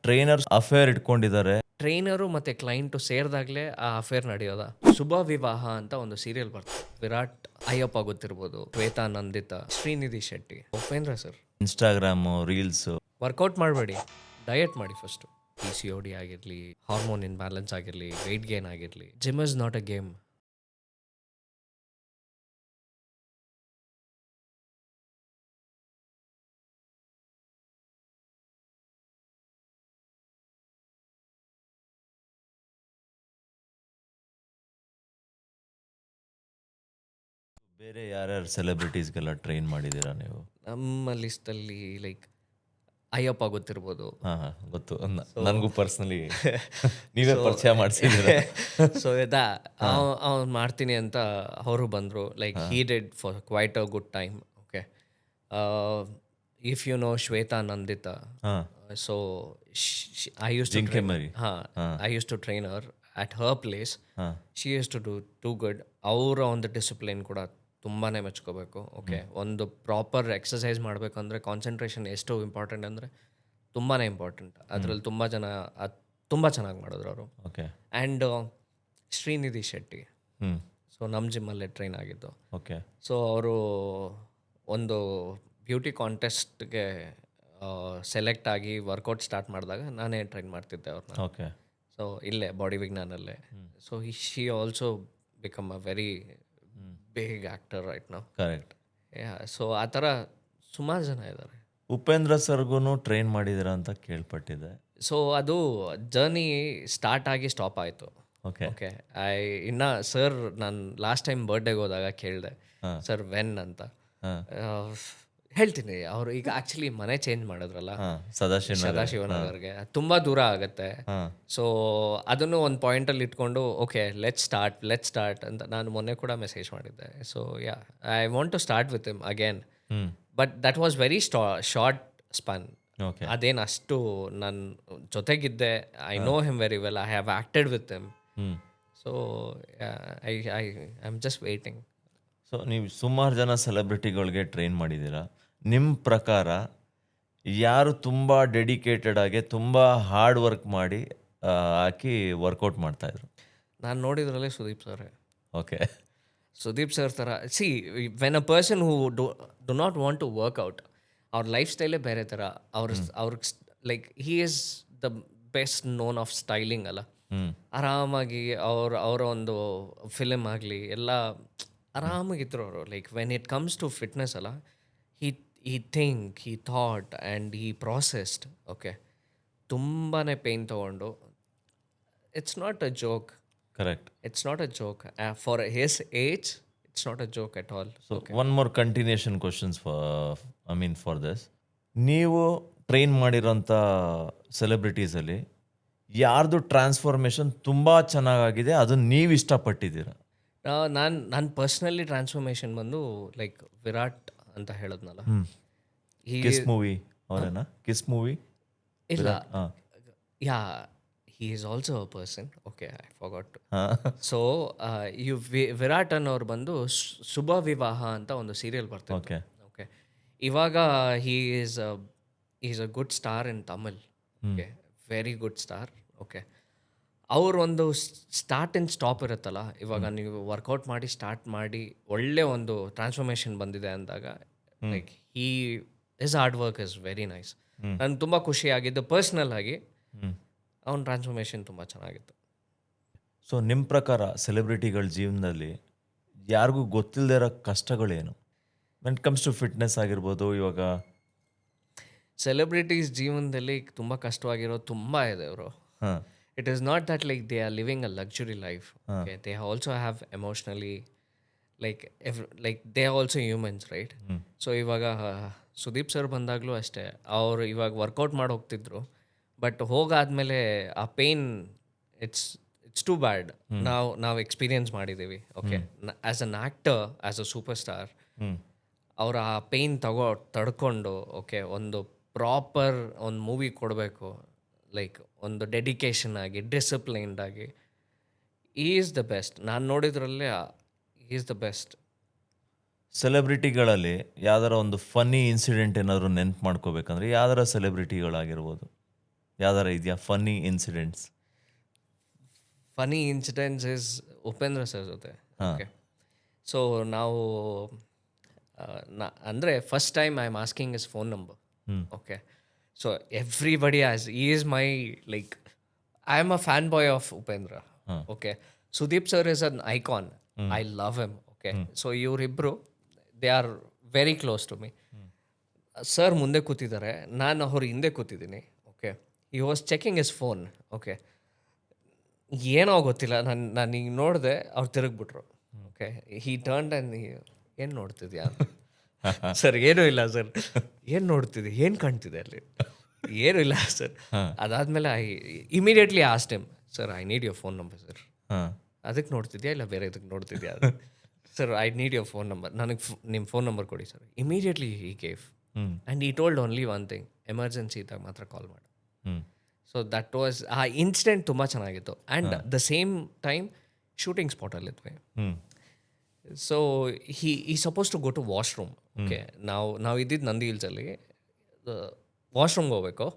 Trainers affair ಇಟ್ಕೊಂಡಿದ್ದಾರೆ. Trainer ಮತ್ತು client ಸೇರಿದಾಗಲೇ ಆ ಅಫೇರ್ ನಡೆಯೋದ. ಶುಭ ವಿವಾಹ ಅಂತ ಒಂದು ಸೀರಿಯಲ್ ಬರ್ತದೆ. ವಿರಾಟ್ ಅಯ್ಯಪ್ಪ ಗೊತ್ತಿರ್ಬೋದು, Shweta Nandita, Srinidhi Shetty, Upendra sir. Instagram, reels. Workout ಮಾಡಬೇಡಿ, ಡಯಟ್ ಮಾಡಿ ಫಸ್ಟು. PCOD ಆಗಿರಲಿ, ಹಾರ್ಮೋನ್ ಇನ್ಬ್ಯಾಲೆನ್ಸ್ ಆಗಿರಲಿ, ವೆಯ್ಟ್ ಗೇನ್ ಆಗಿರಲಿ, gym is not a game. ಬೇರೆ ಯಾರ್ಯಾರು ಸೆಲೆಬ್ರಿಟೀಸ್ಗೆಲ್ಲ ಟ್ರೈನ್ ಮಾಡಿದ್ದೀರಾ ನೀವು? ನಮ್ಮ ಲಿಸ್ಟಲ್ಲಿ ಲೈಕ್ ಅಯ್ಯಪ್ಪ ಗೊತ್ತಿರ್ಬೋದು. ಹಾಂ ಗೊತ್ತು. ನನಗೂ ಪರ್ಸ್ನಲಿ ನೀವೇ ಪರಿಚಯ ಮಾಡಿಸಿದ್ದೀರ. ಸೊ ಅವ್ನು ಮಾಡ್ತೀನಿ ಅಂತ ಅವರು ಬಂದರು. Like he did for quite a good time. Okay, if you know Shweta Nandita, ಹಾಂ ಸೊ ಐ ಯೂಸ್ ಟು ಜಿಂಕೆ ಮರಿ. ಐ ಯೂಸ್ ಟು ಟ್ರೈನ್ ಅವರ್ at her place. She used to do too good. ಅವರ ಒಂದು ಡಿಸಿಪ್ಲಿನ್ ಕೂಡ ತುಂಬಾ ಮೆಚ್ಕೋಬೇಕು. ಓಕೆ, ಒಂದು ಪ್ರಾಪರ್ ಎಕ್ಸಸೈಸ್ ಮಾಡಬೇಕಂದ್ರೆ ಕಾನ್ಸಂಟ್ರೇಷನ್ ಎಷ್ಟು ಇಂಪಾರ್ಟೆಂಟ್ ಅಂದರೆ ತುಂಬಾ ಇಂಪಾರ್ಟೆಂಟ್. ಅದರಲ್ಲಿ ತುಂಬ ಚೆನ್ನಾಗಿ ಮಾಡಿದ್ರು ಅವರು. ಓಕೆ. ಆ್ಯಂಡ್ ಶ್ರೀನಿಧಿ ಶೆಟ್ಟಿ, ಹ್ಞೂ ಸೊ ನಮ್ಮ ಜಿಮ್ಮಲ್ಲೇ ಟ್ರೈನ್ ಆಗಿದ್ದು. ಓಕೆ. ಸೊ ಅವರು ಒಂದು ಬ್ಯೂಟಿ ಕಾಂಟೆಸ್ಟ್ಗೆ ಸೆಲೆಕ್ಟ್ ಆಗಿ ವರ್ಕೌಟ್ ಸ್ಟಾರ್ಟ್ ಮಾಡಿದಾಗ ನಾನೇ ಟ್ರೈನ್ ಮಾಡ್ತಿದ್ದೆ ಅವ್ರನ್ನ. ಓಕೆ. ಸೊ ಇಲ್ಲೇ ಬಾಡಿ ವಿಜ್ಞಾನಲ್ಲೇ. So she also become a very big actor right now. Correct. So ಆ ಥರ ಸುಮಾರು ಜನ ಇದ್ದಾರೆ. ಉಪೇಂದ್ರ ಸರ್ಗೂ ಟ್ರೈನ್ ಮಾಡಿದ್ದೀರಾ ಅಂತ ಕೇಳ್ಪಟ್ಟಿದ್ದೆ. ಸೊ ಅದು ಜರ್ನಿ ಸ್ಟಾರ್ಟ್ ಆಗಿ ಸ್ಟಾಪ್ ಆಯಿತು. ಓಕೆ. ಓಕೆ, ಇನ್ನು ಸರ್ ನಾನು ಲಾಸ್ಟ್ ಟೈಮ್ ಬರ್ಡೇಗೆ ಹೋದಾಗ ಕೇಳಿದೆ, ಸರ್ ವೆನ್ ಅಂತ. ಹೇಳ್ತೀನಿ, ಅವರು ಈಗ ಆ್ಯಕ್ಚುಲಿ ಮನೆ ಚೇಂಜ್ ಮಾಡಿದ್ರಲ್ಲ ಸದಾಶಿವನಗರ್ಗೆ, ತುಂಬ ದೂರ ಆಗುತ್ತೆ. ಸೊ ಅದನ್ನು ಒಂದು ಪಾಯಿಂಟಲ್ಲಿ ಇಟ್ಕೊಂಡು ಓಕೆ ಲೆಟ್ ಸ್ಟಾರ್ಟ್ ಅಂತ ನಾನು ಮೊನ್ನೆ ಕೂಡ ಮೆಸೇಜ್ ಮಾಡಿದ್ದೆ. So yeah, I want to start with him again, but that was very short span. ಅದೇನು ಅಷ್ಟು ನನ್ನ ಜೊತೆಗಿದ್ದೆ. I know him very well, I have acted with him. So I am just waiting. So ನೀವು ಸುಮಾರು ಜನ ಸೆಲೆಬ್ರಿಟಿಗಳಿಗೆ train ಮಾಡಿದ್ದೀರಾ. ನಿಮ್ಮ ಪ್ರಕಾರ ಯಾರು ತುಂಬ ಡೆಡಿಕೇಟೆಡ್ ಆಗಿ ತುಂಬ ಹಾರ್ಡ್ ವರ್ಕ್ ಮಾಡಿ ಹಾಕಿ ವರ್ಕೌಟ್ ಮಾಡ್ತಾಯಿದ್ರು? ನಾನು ನೋಡಿದ್ರಲ್ಲೇ Sudeep sir. Okay. Sudeep sir ಥರ see when a person who do not want to workout, ಅವ್ರ ಲೈಫ್ ಸ್ಟೈಲೇ ಬೇರೆ ಥರ. ಅವ್ರಿಗೆ like he is the best known of styling ಅಲ್ಲ. ಆರಾಮಾಗಿ ಅವರ ಒಂದು ಫಿಲಮ್ ಆಗಲಿ ಎಲ್ಲ ಆರಾಮಾಗಿದ್ರು ಅವರು. Like when it comes to fitness ಅಲ್ಲ, he thought and he processed. Okay, ತುಂಬಾ ಪೇಯ್ನ್ ತೊಗೊಂಡು, it's not a joke. Correct. It's not a joke for his age. It's not a joke at all. So one more continuation questions for this. ನೀವು train ಮಾಡಿರೋಂಥ ಸೆಲೆಬ್ರಿಟೀಸಲ್ಲಿ ಯಾರ್ದು transformation ತುಂಬ ಚೆನ್ನಾಗಾಗಿದೆ, ಅದನ್ನು ನೀವು ಇಷ್ಟಪಟ್ಟಿದ್ದೀರ? ನಾನು ಪರ್ಸ್ನಲಿ ಟ್ರಾನ್ಸ್ಫಾರ್ಮೇಷನ್ ಬಂದು ಲೈಕ್ ವಿರಾಟ್ ಅಂತ ಹೇಳಿದ್ನಲ್ಲ, ಕಿಸ್ ಮೂವಿ ಅವರೇನಾ? ಕಿಸ್ ಮೂವಿ ಇಲ್ಲ, ಯಾ, he is also a person. Okay, I forgot to. So Virat ಅನ್ನೋರು ಬಂದು ಶುಭ ವಿವಾಹ ಅಂತ ಒಂದು ಸೀರಿಯಲ್ ಬರ್ತಾರೆ. ಓಕೆ. ಓಕೆ, ಇವಾಗ he is a good star in Tamil. Okay, very good star. Okay, ಅವ್ರ ಒಂದು ಸ್ಟಾರ್ಟ್ ಆ್ಯಂಡ್ ಸ್ಟಾಪ್ ಇರುತ್ತಲ್ಲ. ಇವಾಗ ನೀವು ವರ್ಕೌಟ್ ಮಾಡಿ ಸ್ಟಾರ್ಟ್ ಮಾಡಿ ಒಳ್ಳೆ ಒಂದು ಟ್ರಾನ್ಸ್ಫಾರ್ಮೇಷನ್ ಬಂದಿದೆ ಅಂದಾಗ like his hard work is very nice. ನನಗೆ ತುಂಬ ಖುಷಿಯಾಗಿದ್ದು ಪರ್ಸ್ನಲ್ ಆಗಿ. ಅವನ ಟ್ರಾನ್ಸ್ಫಾರ್ಮೇಷನ್ ತುಂಬ ಚೆನ್ನಾಗಿತ್ತು. ಸೊ ನಿಮ್ಮ ಪ್ರಕಾರ ಸೆಲೆಬ್ರಿಟಿಗಳ ಜೀವನದಲ್ಲಿ ಯಾರಿಗೂ ಗೊತ್ತಿಲ್ಲದೆ ಇರೋ ಕಷ್ಟಗಳೇನು? When it comes to fitness ಆಗಿರ್ಬೋದು. ಇವಾಗ ಸೆಲೆಬ್ರಿಟೀಸ್ ಜೀವನದಲ್ಲಿ ತುಂಬ ಕಷ್ಟವಾಗಿರೋದು ತುಂಬ ಇದೆ ಅವರು. It is not that like they are living a luxury life. Okay, they also have emotionally like they are also humans, right? So ಇವಾಗ ಸುದೀಪ್ ಸರ್ ಬಂದಾಗಲೂ ಅಷ್ಟೇ, ಅವರು ಇವಾಗ ವರ್ಕೌಟ್ ಮಾಡಿ ಹೋಗ್ತಿದ್ರು, ಬಟ್ ಹೋಗಾದ್ಮೇಲೆ ಆ ಪೇಯ್ನ್ ಇಟ್ಸ್ ಟು ಬ್ಯಾಡ್. ನಾವು ಎಕ್ಸ್ಪೀರಿಯನ್ಸ್ ಮಾಡಿದ್ದೀವಿ. Okay, as an actor, as a super star, ಅವ್ರು ಆ ಪೇಯ್ನ್ ತಡ್ಕೊಂಡು ಓಕೆ ಒಂದು ಪ್ರಾಪರ್ ಒಂದು ಮೂವಿ ಕೊಡಬೇಕು. ಲೈಕ್ ಒಂದು ಡೆಡಿಕೇಶನ್ ಆಗಿ, ಡಿಸಿಪ್ಲೈನ್ಡ್ ಆಗಿ, ಈಸ್ ದ ಬೆಸ್ಟ್. ನಾನು ನೋಡಿದ್ರಲ್ಲೇ ಈಸ್ ದ ಬೆಸ್ಟ್. ಸೆಲೆಬ್ರಿಟಿಗಳಲ್ಲಿ ಯಾವ್ದಾರ ಒಂದು ಫನ್ನಿ ಇನ್ಸಿಡೆಂಟ್ ಏನಾದರೂ ನೆನ್ಪು ಮಾಡ್ಕೋಬೇಕಂದ್ರೆ ಯಾವ್ದಾರ ಸೆಲೆಬ್ರಿಟಿಗಳಾಗಿರ್ಬೋದು? ಯಾವ್ದಾರ ಇದೆಯಾ funny incidents? Funny incidents is Upendra sir ಜೊತೆ. ಓಕೆ, ಸೊ ನಾವು ಅಂದರೆ first time I am asking his phone number. Okay, so everybody as he is my like I am a fan boy of Upendra. Okay, Sudeep sir is an icon, I love him. Okay, so ಇವರಿಬ್ಬರು they are very close to me. Sir ಮುಂದೆ ಕೂತಿದ್ದಾರೆ, ನಾನು ಅವ್ರ ಹಿಂದೆ ಕೂತಿದ್ದೀನಿ. Okay, he was checking his phone. Okay, ಏನೋ ಗೊತ್ತಿಲ್ಲ, ನಾನು ಈಗ ನೋಡಿದೆ, ಅವ್ರು ತಿರುಗ್ಬಿಟ್ರು. ಓಕೆ, ಹಿ ಟರ್ನ್ಡ್ ಆ್ಯಂಡ್ ಏನು ನೋಡ್ತಿದ್ಯಾ ಅಂತ. ಸರ್ ಏನೂ ಇಲ್ಲ ಸರ್. ಏನು ನೋಡ್ತಿದ್ದೆ, ಏನು ಕಾಣ್ತಿದೆ ಅಲ್ಲಿ? ಏನೂ ಇಲ್ಲ ಸರ್. ಅದಾದಮೇಲೆ I immediately asked him, sir I need your phone number sir. ಅದಕ್ಕೆ ನೋಡ್ತಿದ್ಯಾ ಇಲ್ಲ ಬೇರೆ ಇದಕ್ಕೆ ನೋಡ್ತಿದ್ಯಾ? Sir I need your phone number, ನನಗೆ ನಿಮ್ಮ ಫೋನ್ ನಂಬರ್ ಕೊಡಿ sir. Immediately he gave and he told only one thing, emergency ಇದ್ದಾಗ ಮಾತ್ರ ಕಾಲ್ ಮಾಡು. So that was a incident ತುಂಬ ಚೆನ್ನಾಗಿತ್ತು. And the same time shooting ಸ್ಪಾಟಲ್ಲಿದ್ವಿ. So he suppose to go to washroom. Okay, ನಾವು ಇದ್ದಿದ್ದು ನಂದಿ ಹಿಲ್ಸಲ್ಲಿ, ವಾಶ್ರೂಮ್ಗೆ ಹೋಗ್ಬೇಕು.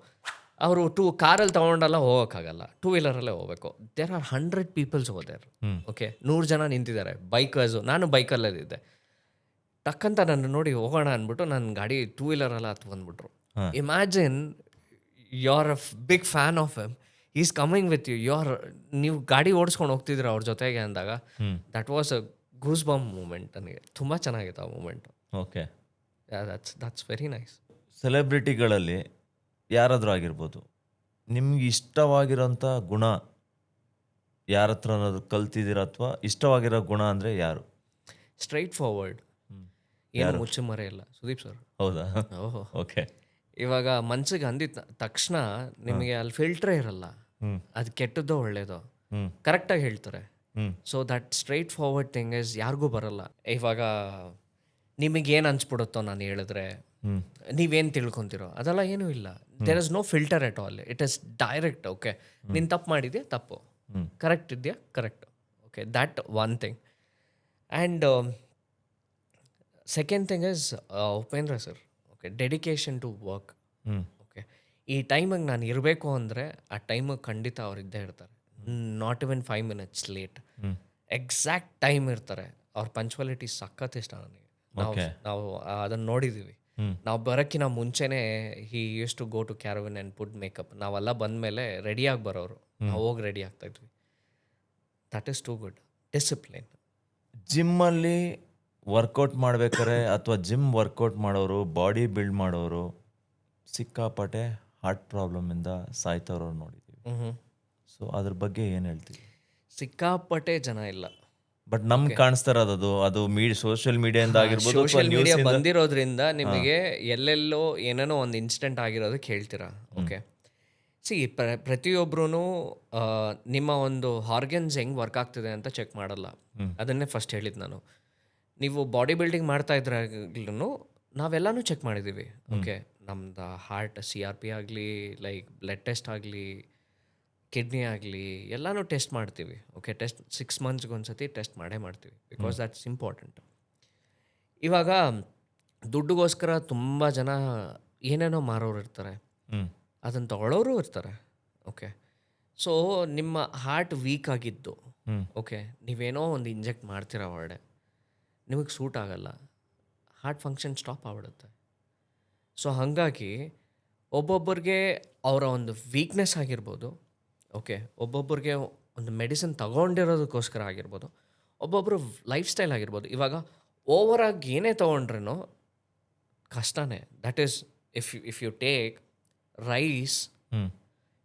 ಅವರು ಕಾರಲ್ಲಿ ತೊಗೊಂಡೆಲ್ಲ ಹೋಗೋಕ್ಕಾಗಲ್ಲ, ಟೂ ವೀಲರಲ್ಲೇ ಹೋಗ್ಬೇಕು. ದೇರ್ ಆರ್ 100 ಪೀಪಲ್ಸ್ ಹೋದೇರ್. ಓಕೆ, 100 ಜನ ನಿಂತಿದ್ದಾರೆ, ಬೈಕರ್ಸು. ನಾನು ಬೈಕಲ್ಲೇ ಇದ್ದೆ. ಟಕ್ಕಂತ ನನ್ನ ನೋಡಿ ಹೋಗೋಣ ಅಂದ್ಬಿಟ್ಟು ನನ್ನ ಗಾಡಿ ಟೂ ವೀಲರೆಲ್ಲ ಹತ್ತು ಬಂದ್ಬಿಟ್ರು. Imagine you are a big fan of him, is coming with you, ನೀವು ಗಾಡಿ ಓಡಿಸ್ಕೊಂಡು ಹೋಗ್ತಿದ್ದೀರ ಅವ್ರ ಜೊತೆಗೆ ಅಂದಾಗ that was a goose bump moment. ನನಗೆ ತುಂಬ ಚೆನ್ನಾಗಿತ್ತು ಆ moment. Okay, that's very nice. ಸೆಲೆಬ್ರಿಟಿಗಳಲ್ಲಿ ಯಾರಾದರೂ ಆಗಿರ್ಬೋದು, ನಿಮ್ಗೆ ಇಷ್ಟವಾಗಿರೋಂಥ ಗುಣ ಯಾರ ಹತ್ರನಾದ್ರು ಕಲ್ತಿದ್ದೀರ ಅಥವಾ ಇಷ್ಟವಾಗಿರೋ ಗುಣ ಅಂದರೆ ಯಾರು? ಸ್ಟ್ರೈಟ್ ಫಾರ್ವರ್ಡ್, ಏನು ಮುಚ್ಚು ಮರೆ ಇಲ್ಲ. ಸುದೀಪ್ ಸರ್. ಹೌದಾ? ಓಹೋ, ಓಕೆ. ಇವಾಗ ಮನ್ಸಿಗೆ ಅಂದಿದ ತಕ್ಷಣ ನಿಮಗೆ ಅಲ್ಲಿ ಫಿಲ್ಟ್ರೇ ಇರಲ್ಲ, ಅದು ಕೆಟ್ಟದ್ದೋ ಒಳ್ಳೇದೋ ಕರೆಕ್ಟಾಗಿ ಹೇಳ್ತಾರೆ. So that straight forward thing is ಯಾರಿಗೂ ಬರಲ್ಲ. ಇವಾಗ ನಿಮಗೇನು ಅನ್ಸ್ಬಿಡುತ್ತೋ ನಾನು ಹೇಳಿದ್ರೆ, ನೀವೇನು ತಿಳ್ಕೊತಿರೋ ಅದೆಲ್ಲ ಏನೂ ಇಲ್ಲ. There is no filter at all, it is direct. Okay, ನೀನು ತಪ್ಪು ಮಾಡಿದ್ಯಾ ತಪ್ಪು, ಕರೆಕ್ಟ್ ಇದೆಯಾ correct. Okay, that one thing. And second thing is Upendra sir. Okay, dedication to work. Okay, ಈ ಟೈಮಿಗೆ ನಾನು ಇರಬೇಕು ಅಂದರೆ ಆ ಟೈಮಿಗೆ ಖಂಡಿತ ಅವ್ರು ಇದ್ದೇ ಇರ್ತಾರೆ. Not even 5 minutes late, exact time ಇರ್ತಾರೆ. ಅವ್ರ ಪಂಚುವಾಲಿಟಿ ಸಖತ್ ಇಷ್ಟ ನನಗೆ. ನಾವು ಅದನ್ನು ನೋಡಿದ್ದೀವಿ. ನಾವು ಬರೋಕ್ಕಿಂತ ಮುಂಚೆನೇ he use to go to caravan and put makeup. ನಾವೆಲ್ಲ ಬಂದಮೇಲೆ ರೆಡಿಯಾಗಿ ಬರೋರು, ನಾವು ಹೋಗಿ ರೆಡಿ ಆಗ್ತಾಯಿದ್ವಿ. That is too good discipline. ಜಿಮ್ಮಲ್ಲಿ ವರ್ಕೌಟ್ ಮಾಡ್ಬೇಕಾರೆ ಅಥವಾ ಜಿಮ್ ವರ್ಕೌಟ್ ಮಾಡೋರು, ಬಾಡಿ ಬಿಲ್ಡ್ ಮಾಡೋರು ಸಿಕ್ಕಾಪಟ್ಟೆ ಹಾರ್ಟ್ ಪ್ರಾಬ್ಲಮಿಂದ ಸಾಯ್ತವ್ರು ನೋಡಿದ್ದೀವಿ. ಸೊ ಅದ್ರ ಬಗ್ಗೆ ಏನು ಹೇಳ್ತೀವಿ? ಸಿಕ್ಕಾಪಟ್ಟೆ ಜನ ಇಲ್ಲ, ಬಟ್ ನಮ್ಗೆ ಕಾಣಿಸ್ತಾ ಇರೋದು ಅದು ಸೋಷಿಯಲ್ ಮೀಡಿಯಾದಿಂದ ಆಗಿರ್ಬೋದು, ಸೋಷಿಯಲ್ ಮೀಡಿಯಾ ಬಂದಿರೋದ್ರಿಂದ ನಿಮಗೆ ಎಲ್ಲೆಲ್ಲೋ ಏನೇನೋ ಒಂದು ಇನ್ಸಿಡೆಂಟ್ ಆಗಿರೋದಕ್ಕೆ ಹೇಳ್ತೀರಾ. ಓಕೆ, ಸಿ ಪ್ರತಿಯೊಬ್ಬರೂ ನಿಮ್ಮ ಒಂದು ಆರ್ಗನ್ಸ್ ಹೆಂಗೆ ವರ್ಕ್ ಆಗ್ತಿದೆ ಅಂತ ಚೆಕ್ ಮಾಡಲ್ಲ. ಅದನ್ನೇ ಫಸ್ಟ್ ಹೇಳಿದ್ದು ನಾನು. ನೀವು ಬಾಡಿ ಬಿಲ್ಡಿಂಗ್ ಮಾಡ್ತಾ ಇದ್ರಾಗ್ಲೂ ನಾವೆಲ್ಲನೂ ಚೆಕ್ ಮಾಡಿದ್ದೀವಿ. ಓಕೆ, ನಮ್ದು ಹಾರ್ಟ್ CRP ಆಗಲಿ, ಲೈಕ್ ಬ್ಲಡ್ ಟೆಸ್ಟ್ ಆಗಲಿ, ಕಿಡ್ನಿ ಆಗಲಿ, ಎಲ್ಲನೂ ಟೆಸ್ಟ್ ಮಾಡ್ತೀವಿ. ಓಕೆ, ಟೆಸ್ಟ್ 6 months ಒಂದ್ಸತಿ ಟೆಸ್ಟ್ ಮಾಡೇ ಮಾಡ್ತೀವಿ, ಬಿಕಾಸ್ ದ್ಯಾಟ್ಸ್ ಇಂಪಾರ್ಟೆಂಟ್. ಇವಾಗ ದುಡ್ಡುಗೋಸ್ಕರ ತುಂಬ ಜನ ಏನೇನೋ ಮಾರೋರು ಇರ್ತಾರೆ, ಅದನ್ನು ತಗೊಳ್ಳೋರು ಇರ್ತಾರೆ. ಓಕೆ, ಸೊ ನಿಮ್ಮ ಹಾರ್ಟ್ ವೀಕ್ ಆಗಿದ್ದು, ಓಕೆ, ನೀವೇನೋ ಒಂದು ಇಂಜೆಕ್ಟ್ ಮಾಡ್ತೀರಾ ಹೊರಡೆ, ನಿಮಗೆ ಸೂಟ್ ಆಗಲ್ಲ, ಹಾರ್ಟ್ ಫಂಕ್ಷನ್ ಸ್ಟಾಪ್ ಆಗ್ಬಿಡುತ್ತೆ. ಸೊ ಹಾಗಾಗಿ ಒಬ್ಬೊಬ್ಬರಿಗೆ ಅವರ ಒಂದು ವೀಕ್ನೆಸ್ ಆಗಿರ್ಬೋದು. ಓಕೆ, ಒಬ್ಬೊಬ್ಬರಿಗೆ ಒಂದು ಮೆಡಿಸಿನ್ ತಗೊಂಡಿರೋದಕ್ಕೋಸ್ಕರ ಆಗಿರ್ಬೋದು, ಒಬ್ಬೊಬ್ಬರು ಲೈಫ್ ಸ್ಟೈಲ್ ಆಗಿರ್ಬೋದು. ಇವಾಗ ಓವರಾಗಿ ಏನೇ ತೊಗೊಂಡ್ರೂ ಕಷ್ಟನೇ. That is if you take rice,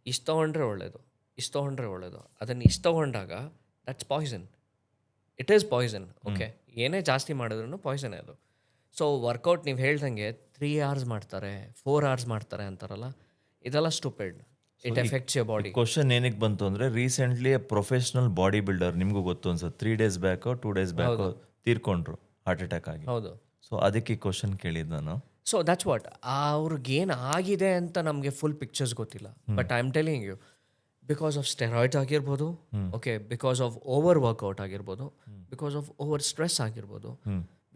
ಇಷ್ಟು ತೊಗೊಂಡ್ರೆ ಒಳ್ಳೆಯದು, ಇಷ್ಟು ತೊಗೊಂಡ್ರೆ ಒಳ್ಳೆಯದು. ಅದನ್ನು ಇಷ್ಟು ತೊಗೊಂಡಾಗ that's poison, it is poison. Okay, ಏನೇ ಜಾಸ್ತಿ ಮಾಡಿದ್ರೂ ಪಾಯ್ಸನ್ ಅದು. ಸೊ ವರ್ಕೌಟ್ ನೀವು ಹೇಳ್ದಂಗೆ 3 hours ಮಾಡ್ತಾರೆ, 4 hours ಮಾಡ್ತಾರೆ ಅಂತಾರಲ್ಲ, ಇದೆಲ್ಲ stupid. It effects your body. Question ಏನಕ್ಕೆ ಬಂತು ಅಂದರೆ, ರೀಸೆಂಟ್ಲಿ ಪ್ರೊಫೆಷನಲ್ ಬಾಡಿ ಬಿಲ್ಡರ್, ನಿಮಗೂ ಗೊತ್ತು ಅನ್ಸುತ್ತೆ, 3 days ಬ್ಯಾಕೋ 2 days ಬ್ಯಾಕೋ ತೀರ್ಕೊಂಡ್ರು ಹಾರ್ಟ್ ಅಟ್ಯಾಕ್ ಆಗಿ. ಹೌದು. ಸೊ ಅದಕ್ಕೆ ಕ್ವಶನ್ ಕೇಳಿದ್ದು ನಾನು. ಸೊ ದಟ್ಸ್ ವಾಟ್, ಅವ್ರಿಗೇನು ಆಗಿದೆ ಅಂತ ನಮಗೆ ಫುಲ್ ಪಿಕ್ಚರ್ಸ್ ಗೊತ್ತಿಲ್ಲ. But I am telling you, because of steroids ಆಗಿರ್ಬೋದು, okay, because of over workout ಆಗಿರ್ಬೋದು, ಬಿಕಾಸ್ ಆಫ್ ಓವರ್ ಸ್ಟ್ರೆಸ್ ಆಗಿರ್ಬೋದು,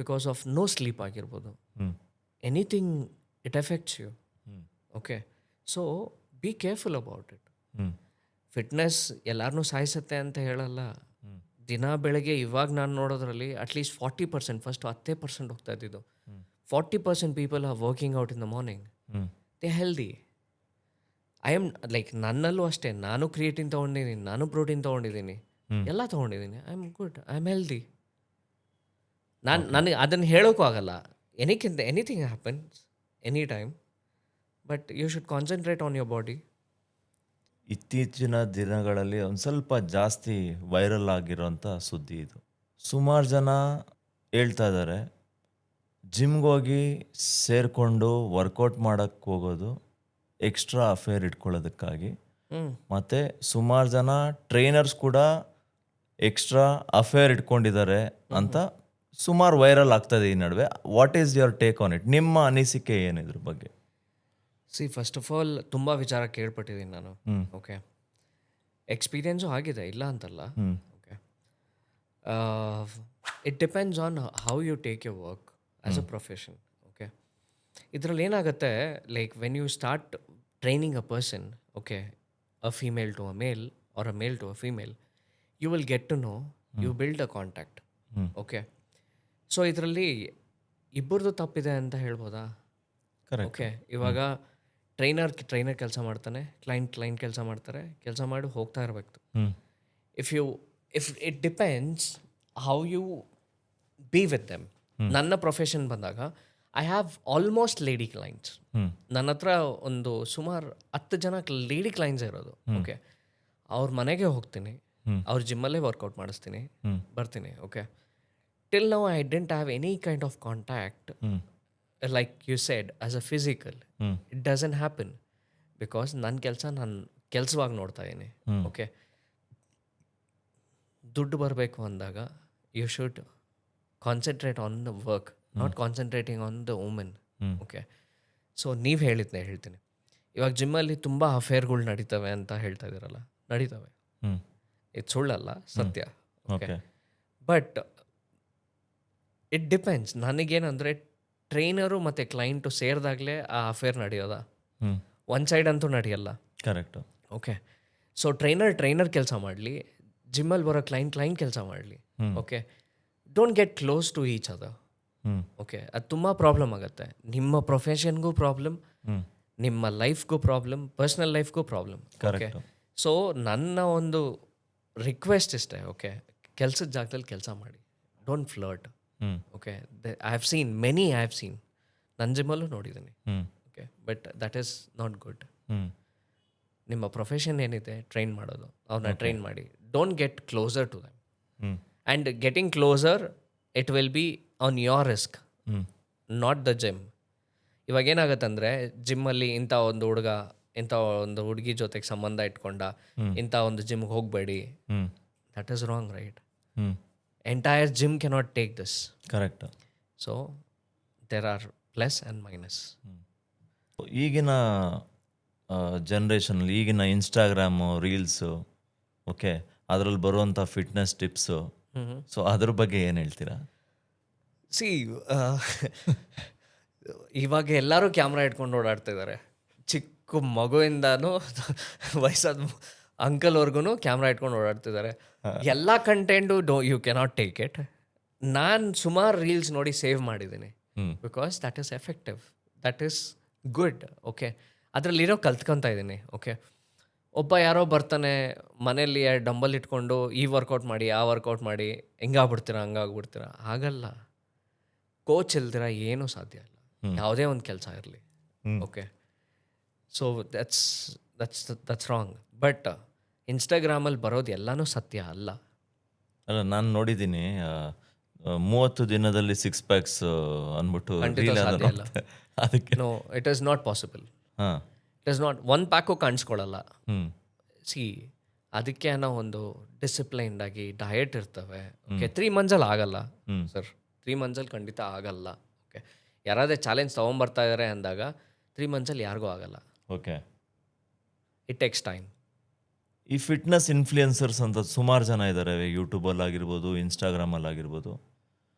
ಬಿಕಾಸ್ ಆಫ್ ನೋ ಸ್ಲೀಪ್ ಆಗಿರ್ಬೋದು, anything it affects you. Okay, so be careful about it. ಹ್ಞೂ fitness ಎಲ್ಲರನ್ನೂ ಸಾಯಿಸುತ್ತೆ ಅಂತ ಹೇಳಲ್ಲ. ದಿನ ಬೆಳಗ್ಗೆ ಇವಾಗ ನಾನು ನೋಡೋದ್ರಲ್ಲಿ ಅಟ್ಲೀಸ್ಟ್ 40%, ಫಸ್ಟ್ 10% ಹೋಗ್ತಾ ಇದ್ದಿದ್ದು, 40% people are working out in the morning. ಹ್ಞೂ they healthy. I am like ನನ್ನಲ್ಲೂ ಅಷ್ಟೇ, ನಾನು ಕ್ರಿಯೇಟಿನ್ ತೊಗೊಂಡಿದ್ದೀನಿ, ನಾನು ಪ್ರೋಟೀನ್ ತೊಗೊಂಡಿದ್ದೀನಿ, ಎಲ್ಲ ತೊಗೊಂಡಿದ್ದೀನಿ. I am good, I am healthy. ನನಗೆ ಅದನ್ನು ಹೇಳೋಕ್ಕೂ ಆಗಲ್ಲ. Anything happens any time, but you should concentrate on your body. ಇತ್ತೀಚಿನ ದಿನಗಳಲ್ಲಿ ಒಂದು ಸ್ವಲ್ಪ ಜಾಸ್ತಿ ವೈರಲ್ ಆಗಿರೋಂಥ ಸುದ್ದಿ ಇದು. ಸುಮಾರು ಜನ ಹೇಳ್ತಾ ಇದ್ದಾರೆ, ಜಿಮ್ಗೋಗಿ ಸೇರಿಕೊಂಡು ವರ್ಕೌಟ್ ಮಾಡೋಕ್ಕೆ ಹೋಗೋದು ಎಕ್ಸ್ಟ್ರಾ ಅಫೇರ್ ಇಟ್ಕೊಳ್ಳೋದಕ್ಕಾಗಿ. ಮತ್ತು ಸುಮಾರು ಜನ ಟ್ರೈನರ್ಸ್ ಕೂಡ ಎಕ್ಸ್ಟ್ರಾ ಅಫೇರ್ ಇಟ್ಕೊಂಡಿದ್ದಾರೆ ಅಂತ ಸುಮಾರು ವೈರಲ್ ಆಗ್ತದೆ ಈ ನಡುವೆ. What is your take on it? ನಿಮ್ಮ ಅನಿಸಿಕೆ ಏನು ಇದ್ರ ಬಗ್ಗೆ? ಸಿ, ಫಸ್ಟ್ ಆಫ್ ಆಲ್ ತುಂಬ ವಿಚಾರ ಕೇಳ್ಪಟ್ಟಿದ್ದೀನಿ ನಾನು. ಓಕೆ, ಎಕ್ಸ್ಪೀರಿಯನ್ಸು ಆಗಿದೆ, ಇಲ್ಲ ಅಂತಲ್ಲ. Okay, it depends on how you take your work as a profession. Okay, ಇದರಲ್ಲಿ ಏನಾಗುತ್ತೆ, like when you start training a person, okay, a female to a male or a male to a female, you will get to know, you build a contact. Okay, so ಇದರಲ್ಲಿ ಇಬ್ಬರದು ತಪ್ಪಿದೆ ಅಂತ ಹೇಳ್ಬೋದಾ? Correct. Okay, ಇವಾಗ trainer ಕೆಲಸ ಮಾಡ್ತಾನೆ, client ಕೆಲಸ ಮಾಡ್ತಾರೆ, ಕೆಲಸ ಮಾಡಿ ಹೋಗ್ತಾ ಇರಬೇಕು. If it depends how you be with them. ನನ್ನ ಪ್ರೊಫೆಷನ್ ಬಂದಾಗ I have almost lady clients. ನನ್ನ ಹತ್ರ ಒಂದು ಸುಮಾರು 10 ಜನ ಲೇಡಿ ಕ್ಲೈಂಟ್ಸ್ ಇರೋದು. ಓಕೆ, ಅವ್ರ ಮನೆಗೆ ಹೋಗ್ತೀನಿ, ಅವ್ರ ಜಿಮ್ಮಲ್ಲೇ ವರ್ಕೌಟ್ ಮಾಡಿಸ್ತೀನಿ, ಬರ್ತೀನಿ. Okay, till now I didn't have any kind of contact like you said as a physical. It doesn't happen because ನನ್ನ ಕೆಲಸ ನಾನು ಕೆಲಸವಾಗಿ ನೋಡ್ತಾ ಇದ್ದೀನಿ. ಓಕೆ, ದುಡ್ಡು ಬರಬೇಕು ಅಂದಾಗ you should concentrate on the work, not concentrating on the women. Okay, so ನೀವು ಹೇಳ್ತೀನಿ, ಇವಾಗ ಜಿಮ್ಮಲ್ಲಿ ತುಂಬ ಅಫೇರ್ಗಳು ನಡೀತವೆ ಅಂತ ಹೇಳ್ತಾ ಇದ್ದೀರಲ್ಲ, ನಡೀತವೆ, ಇದು ಸುಳ್ಳಲ್ಲ, ಸತ್ಯ. Okay, but it depends. ನನಗೇನಂದರೆ ಟ್ರೈನರು ಮತ್ತು ಕ್ಲೈಂಟು ಸೇರಿದಾಗಲೇ ಆ ಅಫೇರ್ ನಡೆಯೋದ, ಒನ್ ಸೈಡ್ ಅಂತೂ ನಡೆಯಲ್ಲ. ಕರೆಕ್ಟು. ಓಕೆ, ಸೊ ಟ್ರೈನರ್ ಕೆಲಸ ಮಾಡಲಿ, ಜಿಮ್ಮಲ್ಲಿ ಬರೋ ಕ್ಲೈಂಟ್ ಕೆಲಸ ಮಾಡಲಿ. Okay, don't get close to each other. Okay, ಅದು ತುಂಬ ಪ್ರಾಬ್ಲಮ್ ಆಗುತ್ತೆ. ನಿಮ್ಮ ಪ್ರೊಫೆಷನ್ಗೂ ಪ್ರಾಬ್ಲಮ್, ನಿಮ್ಮ ಲೈಫ್ಗೂ ಪ್ರಾಬ್ಲಮ್, ಪರ್ಸ್ನಲ್ ಲೈಫ್ಗೂ ಪ್ರಾಬ್ಲಮ್. ಓಕೆ, ಸೊ ನನ್ನ ಒಂದು ರಿಕ್ವೆಸ್ಟ್ ಇಷ್ಟೇ. ಓಕೆ, ಕೆಲಸದ ಜಾಗದಲ್ಲಿ ಕೆಲಸ ಮಾಡಿ, don't flirt. Okay, I have seen ನನ್ನ ಜಿಮ್ಮಲ್ಲೂ ನೋಡಿದ್ದೀನಿ. Okay, but that is not good. ನಿಮ್ಮ ಪ್ರೊಫೆಷನ್ ಏನಿದೆ ಟ್ರೈನ್ ಮಾಡೋದು, ಅವ್ರನ್ನ ಟ್ರೈನ್ ಮಾಡಿ. Don't get closer to them. And getting closer, it will B on your risk, not the gym. ಇವಾಗ ಏನಾಗುತ್ತಂದರೆ, ಜಿಮ್ಮಲ್ಲಿ ಇಂಥ ಒಂದು ಹುಡುಗ ಇಂಥ ಒಂದು ಹುಡುಗಿ ಜೊತೆಗೆ ಸಂಬಂಧ ಇಟ್ಕೊಂಡ, ಇಂಥ ಒಂದು ಜಿಮ್ಗೆ ಹೋಗಬೇಡಿ, that is wrong, right? Entire gym cannot take this. Correct. So there are plus and minus. ಈಗಿನ ಜನ್ರೇಷನಲ್ಲಿ, ಈಗಿನ ಇನ್ಸ್ಟಾಗ್ರಾಮು, ರೀಲ್ಸು, ಓಕೆ, ಅದರಲ್ಲಿ ಬರುವಂಥ ಫಿಟ್ನೆಸ್ ಟಿಪ್ಸು, ಸೊ ಅದ್ರ ಬಗ್ಗೆ ಏನು ಹೇಳ್ತೀರಾ? ಸಿ, ಇವಾಗ ಎಲ್ಲರೂ ಕ್ಯಾಮ್ರಾ ಇಟ್ಕೊಂಡು ಓಡಾಡ್ತಿದ್ದಾರೆ. ಚಿಕ್ಕ ಮಗುವಿಂದನೂ ವಯಸ್ಸಾದ ಅಂಕಲ್ವರೆಗೂ ಕ್ಯಾಮ್ರಾ ಇಟ್ಕೊಂಡು ಓಡಾಡ್ತಿದ್ದಾರೆ. ಎಲ್ಲ content you cannot take it. ನಾನು ಸುಮಾರು ರೀಲ್ಸ್ ನೋಡಿ ಸೇವ್ ಮಾಡಿದ್ದೀನಿ, because that is effective, that is good. Okay, ಅದರಲ್ಲಿರೋ ಕಲ್ತ್ಕೊತಾ ಇದ್ದೀನಿ. ಓಕೆ, ಒಬ್ಬ ಯಾರೋ ಬರ್ತಾನೆ ಮನೇಲಿ ಡಂಬಲ್ ಇಟ್ಕೊಂಡು ಈ ವರ್ಕೌಟ್ ಮಾಡಿ, ಆ ವರ್ಕೌಟ್ ಮಾಡಿ, ಹೆಂಗಾಗ್ಬಿಡ್ತೀರಾ ಹಂಗಾಗ್ಬಿಡ್ತೀರಾ, ಆಗಲ್ಲ. ಕೋಚ್ ಇಲ್ದಿರ ಏನೂ ಸಾಧ್ಯ ಇಲ್ಲ, ಯಾವುದೇ ಒಂದು ಕೆಲಸ ಇರಲಿ. Okay, so that's wrong. But ಇನ್ಸ್ಟಾಗ್ರಾಮಲ್ಲಿ ಬರೋದು ಎಲ್ಲನೂ ಸತ್ಯ ಅಲ್ಲ. ಅಲ್ಲ, ನಾನು ನೋಡಿದ್ದೀನಿ 30 ದಿನದಲ್ಲಿ 6 ಪ್ಯಾಕ್ಸ್ ಅಂದ್ಬಿಟ್ಟು ಅದಕ್ಕೆ. No, it is not possible. It is not. 1 pack ಕಾಣಿಸ್ಕೊಳ್ಳಲ್ಲ. ಸಿ, ಅದಕ್ಕೆ ಅನ್ನೋ ಒಂದು ಡಿಸಿಪ್ಲೈನ್ಡ್ ಆಗಿ ಡಯಟ್ ಇರ್ತವೆ. ಓಕೆ, 3 ಮಂತ್ಸಲ್ಲಿ ಆಗಲ್ಲ ಸರ್, 3 ಮಂತ್ಸಲ್ಲಿ ಖಂಡಿತ ಆಗಲ್ಲ. ಓಕೆ, ಯಾರಾದರೆ ಚಾಲೆಂಜ್ ತೊಗೊಂಬರ್ತಾ ಇದ್ದಾರೆ ಅಂದಾಗ 3 ಮಂತ್ಸಲ್ಲಿ ಯಾರಿಗೂ ಆಗಲ್ಲ. Okay, it takes time. ಈ ಫಿಟ್ನೆಸ್ ಇನ್ಫ್ಲುಯೆನ್ಸರ್ಸ್ ಅಂತ ಸುಮಾರು ಜನ ಇದ್ದಾರೆ, ಯೂಟ್ಯೂಬಲ್ಲಾಗಿರ್ಬೋದು, ಇನ್ಸ್ಟಾಗ್ರಾಮಲ್ಲಾಗಿರ್ಬೋದು.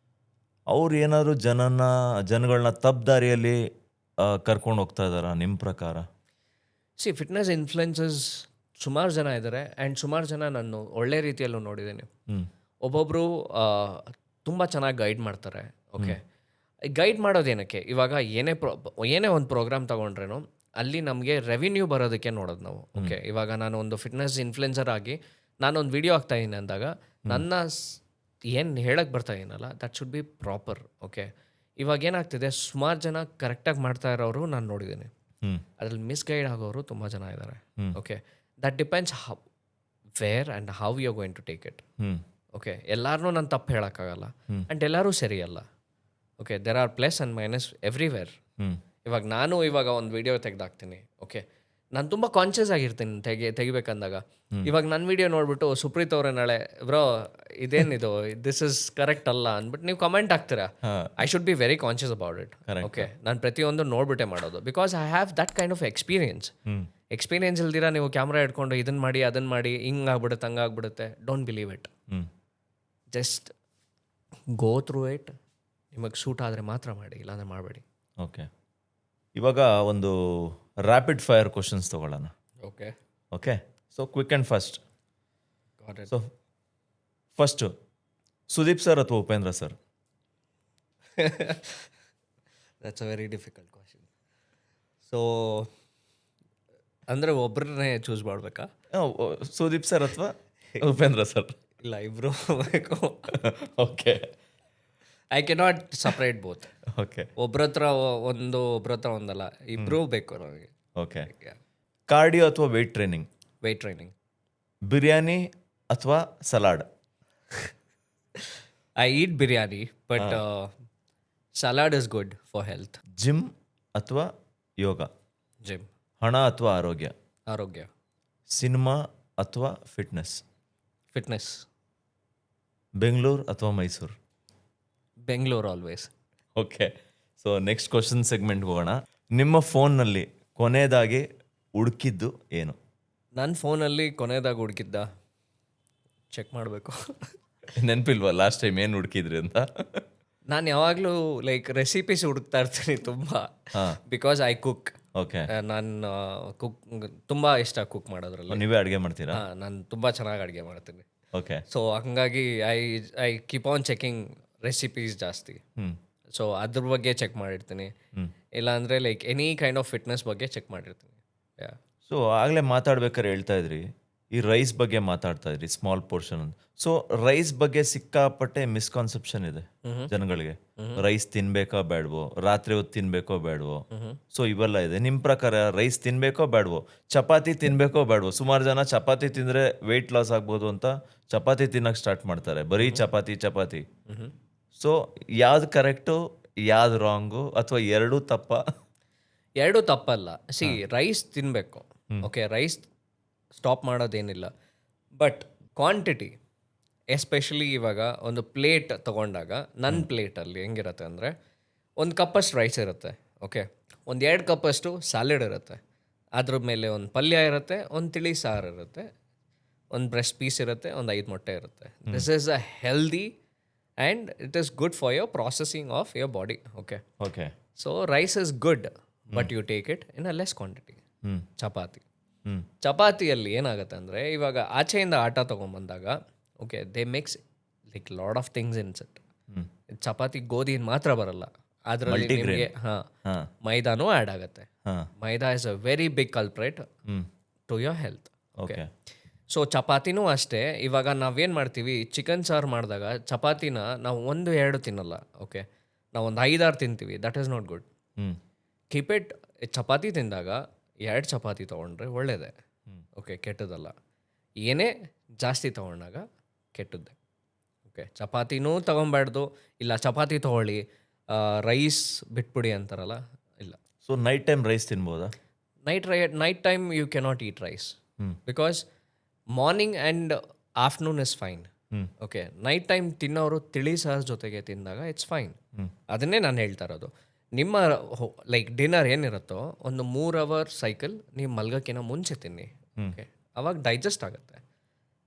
ಅವ್ರು ಏನಾದರೂ ಜನಗಳನ್ನ ತಪ್ಪು ದಾರಿಯಲ್ಲಿ ಕರ್ಕೊಂಡು ಹೋಗ್ತಾ ಇದ್ದಾರಾ ನಿಮ್ಮ ಪ್ರಕಾರ? ಫಿಟ್ನೆಸ್ ಇನ್ಫ್ಲುಯೆನ್ಸಸ್ ಸುಮಾರು ಜನ ಇದ್ದಾರೆ ಆ್ಯಂಡ್ ಸುಮಾರು ಜನ ನಾನು ಒಳ್ಳೆ ರೀತಿಯಲ್ಲೂ ನೋಡಿದ್ದೀನಿ. ಒಬ್ಬೊಬ್ಬರು ತುಂಬ ಚೆನ್ನಾಗಿ ಗೈಡ್ ಮಾಡ್ತಾರೆ. ಓಕೆ, ಗೈಡ್ ಮಾಡೋದೇನಕ್ಕೆ? ಇವಾಗ ಏನೇ ಒಂದು ಪ್ರೋಗ್ರಾಮ್ ತೊಗೊಂಡ್ರೇನು ಅಲ್ಲಿ ನಮಗೆ ರೆವಿನ್ಯೂ ಬರೋದಕ್ಕೆ ನೋಡೋದು ನಾವು. ಓಕೆ, ಇವಾಗ ನಾನು ಒಂದು ಫಿಟ್ನೆಸ್ ಇನ್ಫ್ಲುಯೆನ್ಸರ್ ಆಗಿ ನಾನೊಂದು ವಿಡಿಯೋ ಹಾಕ್ತಾಯಿದ್ದೀನಿ ಅಂದಾಗ ನನ್ನ ಏನು ಹೇಳಕ್ಕೆ ಬರ್ತಾ ಇದೀನಲ್ಲ that should be proper. Okay, ಇವಾಗ ಏನಾಗ್ತಿದೆ, ಸುಮಾರು ಜನ ಕರೆಕ್ಟಾಗಿ ಮಾಡ್ತಾ ಇರೋರು ನಾನು ನೋಡಿದ್ದೀನಿ, ಅದ್ರಲ್ಲಿ ಮಿಸ್ಗೈಡ್ ಆಗೋರು ತುಂಬ ಜನ ಇದ್ದಾರೆ. Okay, that depends where and how you are going to take it. Okay, ಎಲ್ಲರೂ ನಾನು ತಪ್ಪು ಹೇಳೋಕ್ಕಾಗಲ್ಲ ಆ್ಯಂಡ್ ಎಲ್ಲರೂ ಸರಿಯಲ್ಲ. Okay, there are plus and minus everywhere. ಇವಾಗ ನಾನು ಒಂದು ವಿಡಿಯೋ ತೆಗೆದಾಕ್ತೀನಿ. ಓಕೆ, ನಾನು ತುಂಬ ಕಾನ್ಷಿಯಸ್ ಆಗಿರ್ತೀನಿ ತೆಗಿಬೇಕಂದಾಗ. ಇವಾಗ ನನ್ನ ವಿಡಿಯೋ ನೋಡ್ಬಿಟ್ಟು ಸುಪ್ರೀತ್ ಅವರೇ ನಾಳೆ ಬ್ರೋ ಇದೇನಿದು ದಿಸ್ ಇಸ್ ಕರೆಕ್ಟ್ ಅಲ್ಲ ಅಂದ್ಬಿಟ್ಟು ನೀವು ಕಮೆಂಟ್ ಹಾಕ್ತೀರಾ. I should be very conscious about it. Okay, ನಾನು ಪ್ರತಿಯೊಂದು ನೋಡ್ಬಿಟ್ಟೆ ಮಾಡೋದು, because I have that kind of experience ಇಲ್ದಿರ ನೀವು ಕ್ಯಾಮ್ರಾ ಇಟ್ಕೊಂಡು ಇದನ್ನು ಮಾಡಿ ಅದನ್ನು ಮಾಡಿ ಹಿಂಗಾಗ್ಬಿಡುತ್ತೆ ಹಂಗಾಗ್ಬಿಡುತ್ತೆ. Don't believe it. Just go through it. ನಿಮಗೆ ಸೂಟ್ ಆದರೆ ಮಾತ್ರ ಮಾಡಿ, ಇಲ್ಲಾಂದರೆ ಮಾಡಬೇಡಿ. ಓಕೆ, ಇವಾಗ ಒಂದು ರ್ಯಾಪಿಡ್ ಫೈರ್ ಕ್ವಶನ್ಸ್ ತೊಗೊಳ್ಳೋಣ. Okay okay, so quick and first. So first Sudeep sir ಅಥವಾ Upendra sir? That's a very difficult question. So ಅಂದರೆ ಒಬ್ಬರನ್ನೇ ಚೂಸ್ ಮಾಡಬೇಕಾ? ಸುದೀಪ್ ಸರ್ ಅಥವಾ ಉಪೇಂದ್ರ ಸರ್? ಇಲ್ಲ, ಇಬ್ಬರು ಬೇಕು. Okay, I cannot separate both. Okay, ಒಬ್ರ ಹತ್ರ ಒಂದಲ್ಲ, ಇಬ್ಬರೂ ಬೇಕು ನನಗೆ. ಓಕೆ, ಕಾರ್ಡಿಯೋ ಅಥವಾ weight training? Weight training. Biryani ಅಥವಾ salad? I eat biryani but salad is good for health. Gym ಅಥವಾ ಯೋಗ? ಜಿಮ್. ಹಣ ಅಥವಾ ಆರೋಗ್ಯ? ಆರೋಗ್ಯ. ಸಿನಿಮಾ ಅಥವಾ ಫಿಟ್ನೆಸ್? ಫಿಟ್ನೆಸ್. ಬೆಂಗಳೂರು ಅಥವಾ Mysuru? Bengaluru always. Okay, so next question ಸೆಗ್ಮೆಂಟ್ಗೆ ಹೋಗೋಣ. ನಿಮ್ಮ ಫೋನ್ನಲ್ಲಿ ಕೊನೆಯದಾಗಿ ಹುಡುಕಿದ್ದು ಏನು? ನನ್ನ ಫೋನಲ್ಲಿ ಕೊನೆಯದಾಗಿ ಹುಡುಕಿದ್ದ ಚೆಕ್ ಮಾಡಬೇಕು. ನೆನಪಿಲ್ವಾ ಲಾಸ್ಟ್ ಟೈಮ್ ಏನು ಹುಡುಕಿದ್ರಿ ಅಂತ? ನಾನು ಯಾವಾಗಲೂ ಲೈಕ್ ರೆಸಿಪೀಸ್ ಹುಡುಕ್ತಾ ಇರ್ತೀನಿ ತುಂಬ, ಬಿಕಾಸ್ ಐ ಕುಕ್. ಓಕೆ, ನಾನು ಕುಕ್ ತುಂಬ ಇಷ್ಟ ಕುಕ್ ಮಾಡೋದ್ರಲ್ಲಿ. ನೀವೇ ಅಡುಗೆ ಮಾಡ್ತೀರಾ? ನಾನು ತುಂಬ ಚೆನ್ನಾಗಿ ಅಡುಗೆ ಮಾಡ್ತೀನಿ. ಓಕೆ, ಸೊ ಹಂಗಾಗಿ I keep on checking recipes ಜಾಸ್ತಿ. ಸೊ ಅದ್ರ ಬಗ್ಗೆ ಚೆಕ್ ಮಾಡಿರ್ತೀನಿ, ಇಲ್ಲಾಂದರೆ like any kind of fitness ಬಗ್ಗೆ ಚೆಕ್ ಮಾಡಿರ್ತೀನಿ. ಸೊ ಆಗಲೇ ಮಾತಾಡ್ಬೇಕಾದ್ರೆ ಹೇಳ್ತಾ ಇದ್ರಿ, ಈ ರೈಸ್ ಬಗ್ಗೆ ಮಾತಾಡ್ತಾ ಇದ್ರಿ, ಸ್ಮಾಲ್ ಪೋರ್ಷನ್ ಅಂತ. ಸೊ ರೈಸ್ ಬಗ್ಗೆ ಸಿಕ್ಕಾಪಟ್ಟೆ ಮಿಸ್ಕಾನ್ಸೆಪ್ಷನ್ ಇದೆ ಜನಗಳಿಗೆ. ರೈಸ್ ತಿನ್ಬೇಕೋ ಬೇಡವೋ, ರಾತ್ರಿ ಹೊತ್ತು ತಿನ್ಬೇಕೋ ಬೇಡವೋ, ಸೊ ಇವೆಲ್ಲ ಇದೆ. ನಿಮ್ಮ ಪ್ರಕಾರ ರೈಸ್ ತಿನ್ಬೇಕೋ ಬೇಡವೋ, ಚಪಾತಿ ತಿನ್ಬೇಕೋ ಬೇಡವೋ? ಸುಮಾರು ಜನ ಚಪಾತಿ ತಿಂದರೆ ವೆಯ್ಟ್ ಲಾಸ್ ಆಗ್ಬೋದು ಅಂತ ಚಪಾತಿ ತಿನ್ನಕ್ಕೆ ಸ್ಟಾರ್ಟ್ ಮಾಡ್ತಾರೆ, ಬರೀ ಚಪಾತಿ. ಸೊ ಯಾವ್ದು ಕರೆಕ್ಟು, ಯಾವ್ದು ರಾಂಗು, ಅಥವಾ ಎರಡೂ ತಪ್ಪ? ಎರಡೂ ತಪ್ಪಲ್ಲ. ರೈಸ್ ತಿನ್ನಬೇಕು. ಓಕೆ, ರೈಸ್ ಸ್ಟಾಪ್ ಮಾಡೋದೇನಿಲ್ಲ, ಬಟ್ ಕ್ವಾಂಟಿಟಿ ಎಸ್ಪೆಷಲಿ ಇವಾಗ ಒಂದು ಪ್ಲೇಟ್ ತೊಗೊಂಡಾಗ ನನ್ನ ಪ್ಲೇಟಲ್ಲಿ ಹೆಂಗಿರುತ್ತೆ ಅಂದರೆ ಒಂದು ಕಪ್ಪಷ್ಟು ರೈಸ್ ಇರುತ್ತೆ. ಓಕೆ, ಒಂದು 2 ಕಪ್ಪಷ್ಟು ಸ್ಯಾಲೆಡ್ ಇರುತ್ತೆ, ಅದ್ರ ಮೇಲೆ ಒಂದು ಪಲ್ಯ ಇರುತ್ತೆ, ಒಂದು ತಿಳಿ ಸಾರು ಇರುತ್ತೆ, ಒಂದು ಬ್ರೆಸ್ಟ್ ಪೀಸ್ ಇರುತ್ತೆ, ಒಂದು 5 ಮೊಟ್ಟೆ ಇರುತ್ತೆ. This is a healthy and it is good for your processing of your body. Okay, okay, so rice is good but you take it in a less quantity. ಚಪಾತಿಯಲ್ಲಿ ಏನಾಗುತ್ತೆ ಅಂದರೆ ಇವಾಗ ಆಚೆಯಿಂದ ಆಟ ತೊಗೊಂಬಂದಾಗ okay they makes like lot of things in it. ಚಪಾತಿ ಗೋಧಿನ ಮಾತ್ರ ಬರಲ್ಲ, ಅದರಲ್ಲಿ ನಿಮಗೆ ಮೈದಾನೂ ಆ್ಯಡ್ ಆಗುತ್ತೆ. Maida is a very big culprit to your health. Okay, so ಚಪಾತಿನೂ ಅಷ್ಟೇ. ಇವಾಗ ನಾವೇನು ಮಾಡ್ತೀವಿ, ಚಿಕನ್ ಸಾರು ಮಾಡಿದಾಗ ಚಪಾತಿನ ನಾವು 1-2 ತಿನ್ನಲ್ಲ. ಓಕೆ, ನಾವು ಒಂದು 5-6 ತಿಂತೀವಿ. That is not good. Keep it. Chapati ತಿಂದಾಗ 2 ಚಪಾತಿ ತೊಗೊಂಡ್ರೆ ಒಳ್ಳೆಯದೇ. ಓಕೆ, ಕೆಟ್ಟದಲ್ಲ. ಏನೇ ಜಾಸ್ತಿ ತೊಗೊಂಡಾಗ ಕೆಟ್ಟದ್ದೆ. ಓಕೆ, ಚಪಾತಿನೂ ತೊಗೊಬಾರ್ದು, ಇಲ್ಲ ಚಪಾತಿ ತೊಗೊಳ್ಳಿ ರೈಸ್ ಬಿಟ್ಬಿಡಿ ಅಂತಾರಲ್ಲ, ಇಲ್ಲ. ಸೊ ನೈಟ್ ಟೈಮ್ ರೈಸ್ ತಿನ್ಬೋದಾ? Night time you cannot eat rice because morning and afternoon is fine. Okay, night time ತಿನ್ನೋರು ತಿಳಿ ಸಾರು ಜೊತೆಗೆ ತಿಂದಾಗ ಇಟ್ಸ್ ಫೈನ್. ಅದನ್ನೇ ನಾನು ಹೇಳ್ತಾ ಇರೋದು. ನಿಮ್ಮ ಲೈಕ್ ಡಿನ್ನರ್ ಏನಿರುತ್ತೋ ಒಂದು 3 ಅವರ್ ಸೈಕಲ್ ನೀವು ಮಲ್ಗೋಕ್ಕಿಂತ ಮುಂಚೆ ತಿನ್ನಿ. ಓಕೆ, ಅವಾಗ ಡೈಜೆಸ್ಟ್ ಆಗುತ್ತೆ.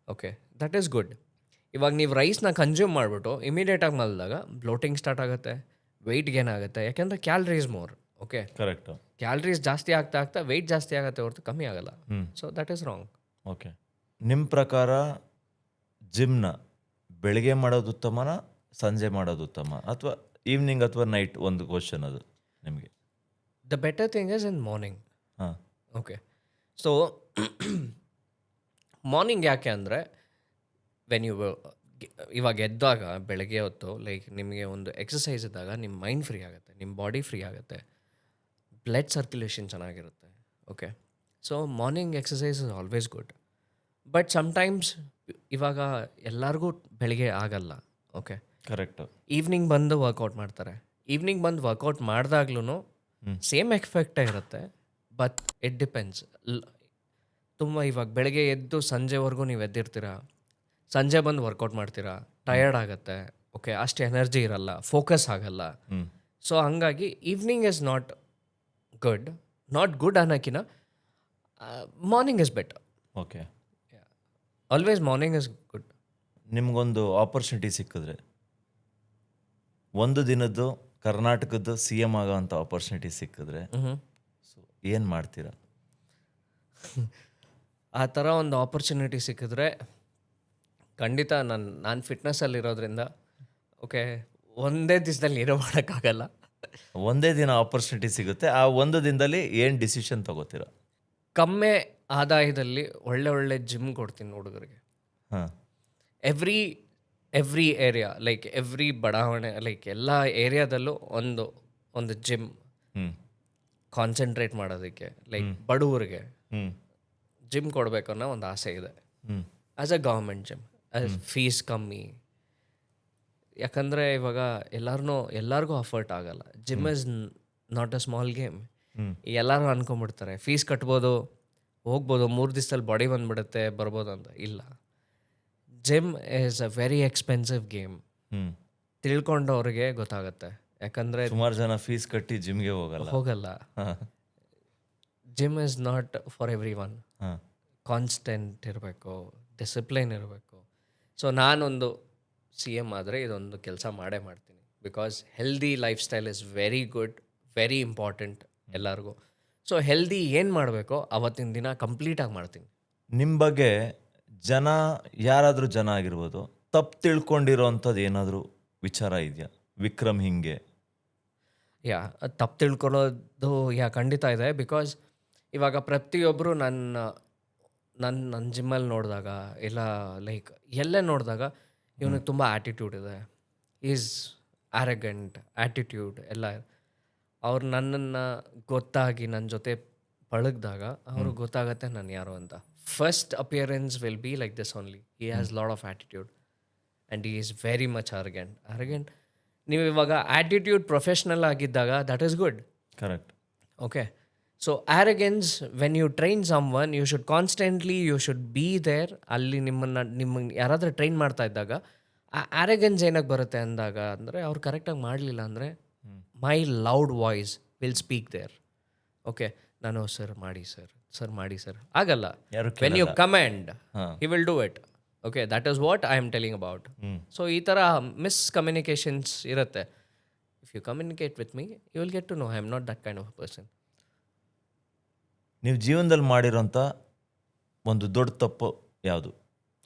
Okay, that is good. ಇವಾಗ ನೀವು ರೈಸ್ನ ಕನ್ಸ್ಯೂಮ್ ಮಾಡಿಬಿಟ್ಟು ಇಮಿಡಿಯೇಟಾಗಿ ಮಲದಾಗ ಬ್ಲೋಟಿಂಗ್ ಸ್ಟಾರ್ಟ್ ಆಗುತ್ತೆ, ವೆಯ್ಟ್ ಗೇನ್ ಆಗುತ್ತೆ, ಯಾಕೆಂದರೆ calories more. Okay, correct. Calories ಜಾಸ್ತಿ ಆಗ್ತಾ ಆಗ್ತಾ ವೆಯ್ಟ್ ಜಾಸ್ತಿ ಆಗುತ್ತೆ ಹೊರತು ಕಮ್ಮಿ ಆಗಲ್ಲ. So that is wrong. Okay. ನಿಮ್ಮ ಪ್ರಕಾರ ಜಿಮ್ನ ಬೆಳಿಗ್ಗೆ ಮಾಡೋದು ಉತ್ತಮನ, ಸಂಜೆ ಮಾಡೋದು ಉತ್ತಮ, ಅಥವಾ ಈವ್ನಿಂಗ್ ಅಥವಾ ನೈಟ್? ಒಂದು ಕ್ವಶನ್ ಅದು ನಿಮಗೆ. The better thing is in morning. ಹಾಂ. ಓಕೆ. ಸೊ ಮಾರ್ನಿಂಗ್ ಯಾಕೆ ಅಂದರೆ ವೆನ್ ಯು ಇವಾಗ ಎದ್ದಾಗ ಬೆಳಗ್ಗೆ ಹೊತ್ತು ಲೈಕ್ ನಿಮಗೆ ಒಂದು ಎಕ್ಸಸೈಸ್ ಇದ್ದಾಗ ನಿಮ್ಮ ಮೈಂಡ್ ಫ್ರೀ ಆಗುತ್ತೆ, ನಿಮ್ಮ ಬಾಡಿ ಫ್ರೀ ಆಗುತ್ತೆ, ಬ್ಲಡ್ ಸರ್ಕ್ಯುಲೇಷನ್ ಚೆನ್ನಾಗಿರುತ್ತೆ. Okay. So morning exercise is always good. But sometimes ಇವಾಗ ಎಲ್ಲರಿಗೂ ಬೆಳಿಗ್ಗೆ ಆಗಲ್ಲ. ಓಕೆ. ಕರೆಕ್ಟು. ಈವ್ನಿಂಗ್ ಬಂದು ವರ್ಕೌಟ್ ಮಾಡ್ತಾರೆ. ಈವ್ನಿಂಗ್ ಬಂದು ವರ್ಕೌಟ್ ಮಾಡಿದಾಗ್ಲೂ ಸೇಮ್ ಎಫೆಕ್ಟೇ ಇರುತ್ತೆ. But it depends. ತುಂಬ ಇವಾಗ ಬೆಳಗ್ಗೆ ಎದ್ದು ಸಂಜೆವರೆಗೂ ನೀವು ಎದ್ದಿರ್ತೀರ, ಸಂಜೆ ಬಂದು ವರ್ಕೌಟ್ ಮಾಡ್ತೀರಾ, ಟಯರ್ಡ್ ಆಗುತ್ತೆ. ಓಕೆ. ಅಷ್ಟು ಎನರ್ಜಿ ಇರಲ್ಲ, ಫೋಕಸ್ ಆಗಲ್ಲ. ಸೊ ಹಂಗಾಗಿ ಈವ್ನಿಂಗ್ ಇಸ್ ನಾಟ್ ಗುಡ್ ಅನ್ನೋಕ್ಕಿಂತ morning is better. Okay. Always morning is good. ನಿಮಗೊಂದು ಆಪರ್ಚುನಿಟಿ ಸಿಕ್ಕಿದ್ರೆ, ಒಂದು ದಿನದ್ದು ಕರ್ನಾಟಕದ್ದು CM ಆಗೋವಂಥ ಆಪರ್ಚುನಿಟಿ ಸಿಕ್ಕಿದ್ರೆ, ಸೊ ಏನು ಮಾಡ್ತೀರಾ? ಆ ಥರ ಒಂದು ಆಪರ್ಚುನಿಟಿ ಸಿಕ್ಕಿದ್ರೆ ಖಂಡಿತ ನಾನು ಫಿಟ್ನೆಸ್ಸಲ್ಲಿರೋದ್ರಿಂದ ಓಕೆ ಒಂದೇ ದಿವಸದಲ್ಲಿ ಏನೂ ಮಾಡೋಕ್ಕಾಗಲ್ಲ. ಒಂದೇ ದಿನ ಆಪರ್ಚುನಿಟಿ ಸಿಗುತ್ತೆ, ಆ ಒಂದು ದಿನದಲ್ಲಿ ಏನು ಡಿಸಿಷನ್ ತಗೋತೀರಾ? ಕಮ್ಮಿ ಆದಾಯದಲ್ಲಿ ಒಳ್ಳೆ ಜಿಮ್ ಕೊಡ್ತೀನಿ ಹುಡುಗರಿಗೆ. ಹಾಂ. ಎವ್ರಿ ಏರಿಯಾ ಲೈಕ್ ಎವ್ರಿ ಬಡಾವಣೆ ಲೈಕ್ ಎಲ್ಲ ಏರಿಯಾದಲ್ಲೂ ಒಂದು ಜಿಮ್ ಕಾನ್ಸಂಟ್ರೇಟ್ ಮಾಡೋದಕ್ಕೆ ಲೈಕ್ ಬಡವರಿಗೆ ಜಿಮ್ ಕೊಡಬೇಕು ಅನ್ನೋ ಒಂದು ಆಸೆ ಇದೆ. As a government gym, fees ಕಮ್ಮಿ. ಯಾಕಂದರೆ ಇವಾಗ ಎಲ್ಲರಿಗೂ ಅಫರ್ಟ್ ಆಗಲ್ಲ. Gym is not a small game. ಎಲ್ಲರೂ ಅನ್ಕೊಂಬಿಡ್ತಾರೆ ಫೀಸ್ ಕಟ್ಬೋದು, ಹೋಗ್ಬೋದು, 3 ದಿವಸದಲ್ಲಿ ಬಾಡಿ ಬಂದುಬಿಡುತ್ತೆ, ಬರ್ಬೋದು ಅಂತ. ಇಲ್ಲ, gym is a very expensive game. ತಿಳ್ಕೊಂಡವ್ರಿಗೆ ಗೊತ್ತಾಗುತ್ತೆ. ಯಾಕಂದರೆ ಸುಮಾರು ಜನ ಫೀಸ್ ಕಟ್ಟಿ ಜಿಮ್ಗೆ ಹೋಗಲ್ಲ. Gym is not for everyone. Constant ಇರಬೇಕು, ಡಿಸಿಪ್ಲಿನ್ ಇರಬೇಕು. ಸೊ ನಾನೊಂದು CM ಆದರೆ ಇದೊಂದು ಕೆಲಸ ಮಾಡೇ ಮಾಡ್ತೀನಿ. Because healthy life style is very good, very important ಎಲ್ಲರಿಗೂ. ಸೊ ಹೆಲ್ದಿ ಏನು ಮಾಡಬೇಕೋ ಅವತ್ತಿನ ದಿನ ಕಂಪ್ಲೀಟಾಗಿ ಮಾಡ್ತೀನಿ. ನಿಮ್ಮ ಬಗ್ಗೆ ಯಾರಾದರೂ ಜನ ಆಗಿರ್ಬೋದು, ತಪ್ಪು ತಿಳ್ಕೊಂಡಿರೋವಂಥದ್ದು ಏನಾದರೂ ವಿಚಾರ ಇದೆಯಾ? ವಿಕ್ರಮ್ ಹಿಂಗೆ ತಪ್ಪು ತಿಳ್ಕೊಳ್ಳೋದು ಖಂಡಿತ ಇದೆ. ಬಿಕಾಸ್ ಇವಾಗ ಪ್ರತಿಯೊಬ್ಬರು ನನ್ನ ಜಿಮ್ಮಲ್ಲಿ ನೋಡಿದಾಗ ಇಲ್ಲ ಲೈಕ್ ಎಲ್ಲೇ ನೋಡಿದಾಗ ಇವನಿಗೆ ತುಂಬ ಆ್ಯಟಿಟ್ಯೂಡ್ ಇದೆ, ಈಸ್ ಆ್ಯರಗೆಂಟ್ ಆ್ಯಟಿಟ್ಯೂಡ್ ಎಲ್ಲ. ಅವ್ರು ನನ್ನನ್ನು ಗೊತ್ತಾಗಿ ನನ್ನ ಜೊತೆ ಪಳಗಿದಾಗ ಅವ್ರಿಗೆ ಗೊತ್ತಾಗತ್ತೆ ನಾನು ಯಾರು ಅಂತ. First appearance will be like this only. He has lot of attitude and he is very much arrogant. ನೀವು ಇವಾಗ ಆ್ಯಟಿಟ್ಯೂಡ್ ಪ್ರೊಫೆಷ್ನಲ್ ಆಗಿದ್ದಾಗ that is good. Correct. Okay. So arrogance when you train someone you should constantly you should be there. ಅಲ್ಲಿ ನಿಮ್ಮನ್ನು ಯಾರಾದರೂ train ಮಾಡ್ತಾ ಇದ್ದಾಗ ಆ ಆ್ಯರಗೆನ್ಸ್ ಏನಕ್ಕೆ ಬರುತ್ತೆ ಅಂದಾಗ ಅಂದರೆ ಅವ್ರು ಕರೆಕ್ಟಾಗಿ ಮಾಡಲಿಲ್ಲ ಅಂದರೆ my loud voice will speak there. Okay. ನಾನು ಸರ್ ಮಾಡಿ ಸರ್ ಆಗಲ್ಲ. When you command he will do it. Okay. That is what I am telling about. So ಈ ಥರ ಮಿಸ್ಕಮ್ಯುನಿಕೇಷನ್ಸ್ ಇರುತ್ತೆ. If you communicate with me you will get to know I am not that kind of person. ನೀವು ಜೀವನದಲ್ಲಿ ಮಾಡಿರೋಂಥ ಒಂದು ದೊಡ್ಡ ತಪ್ಪು ಯಾವುದು?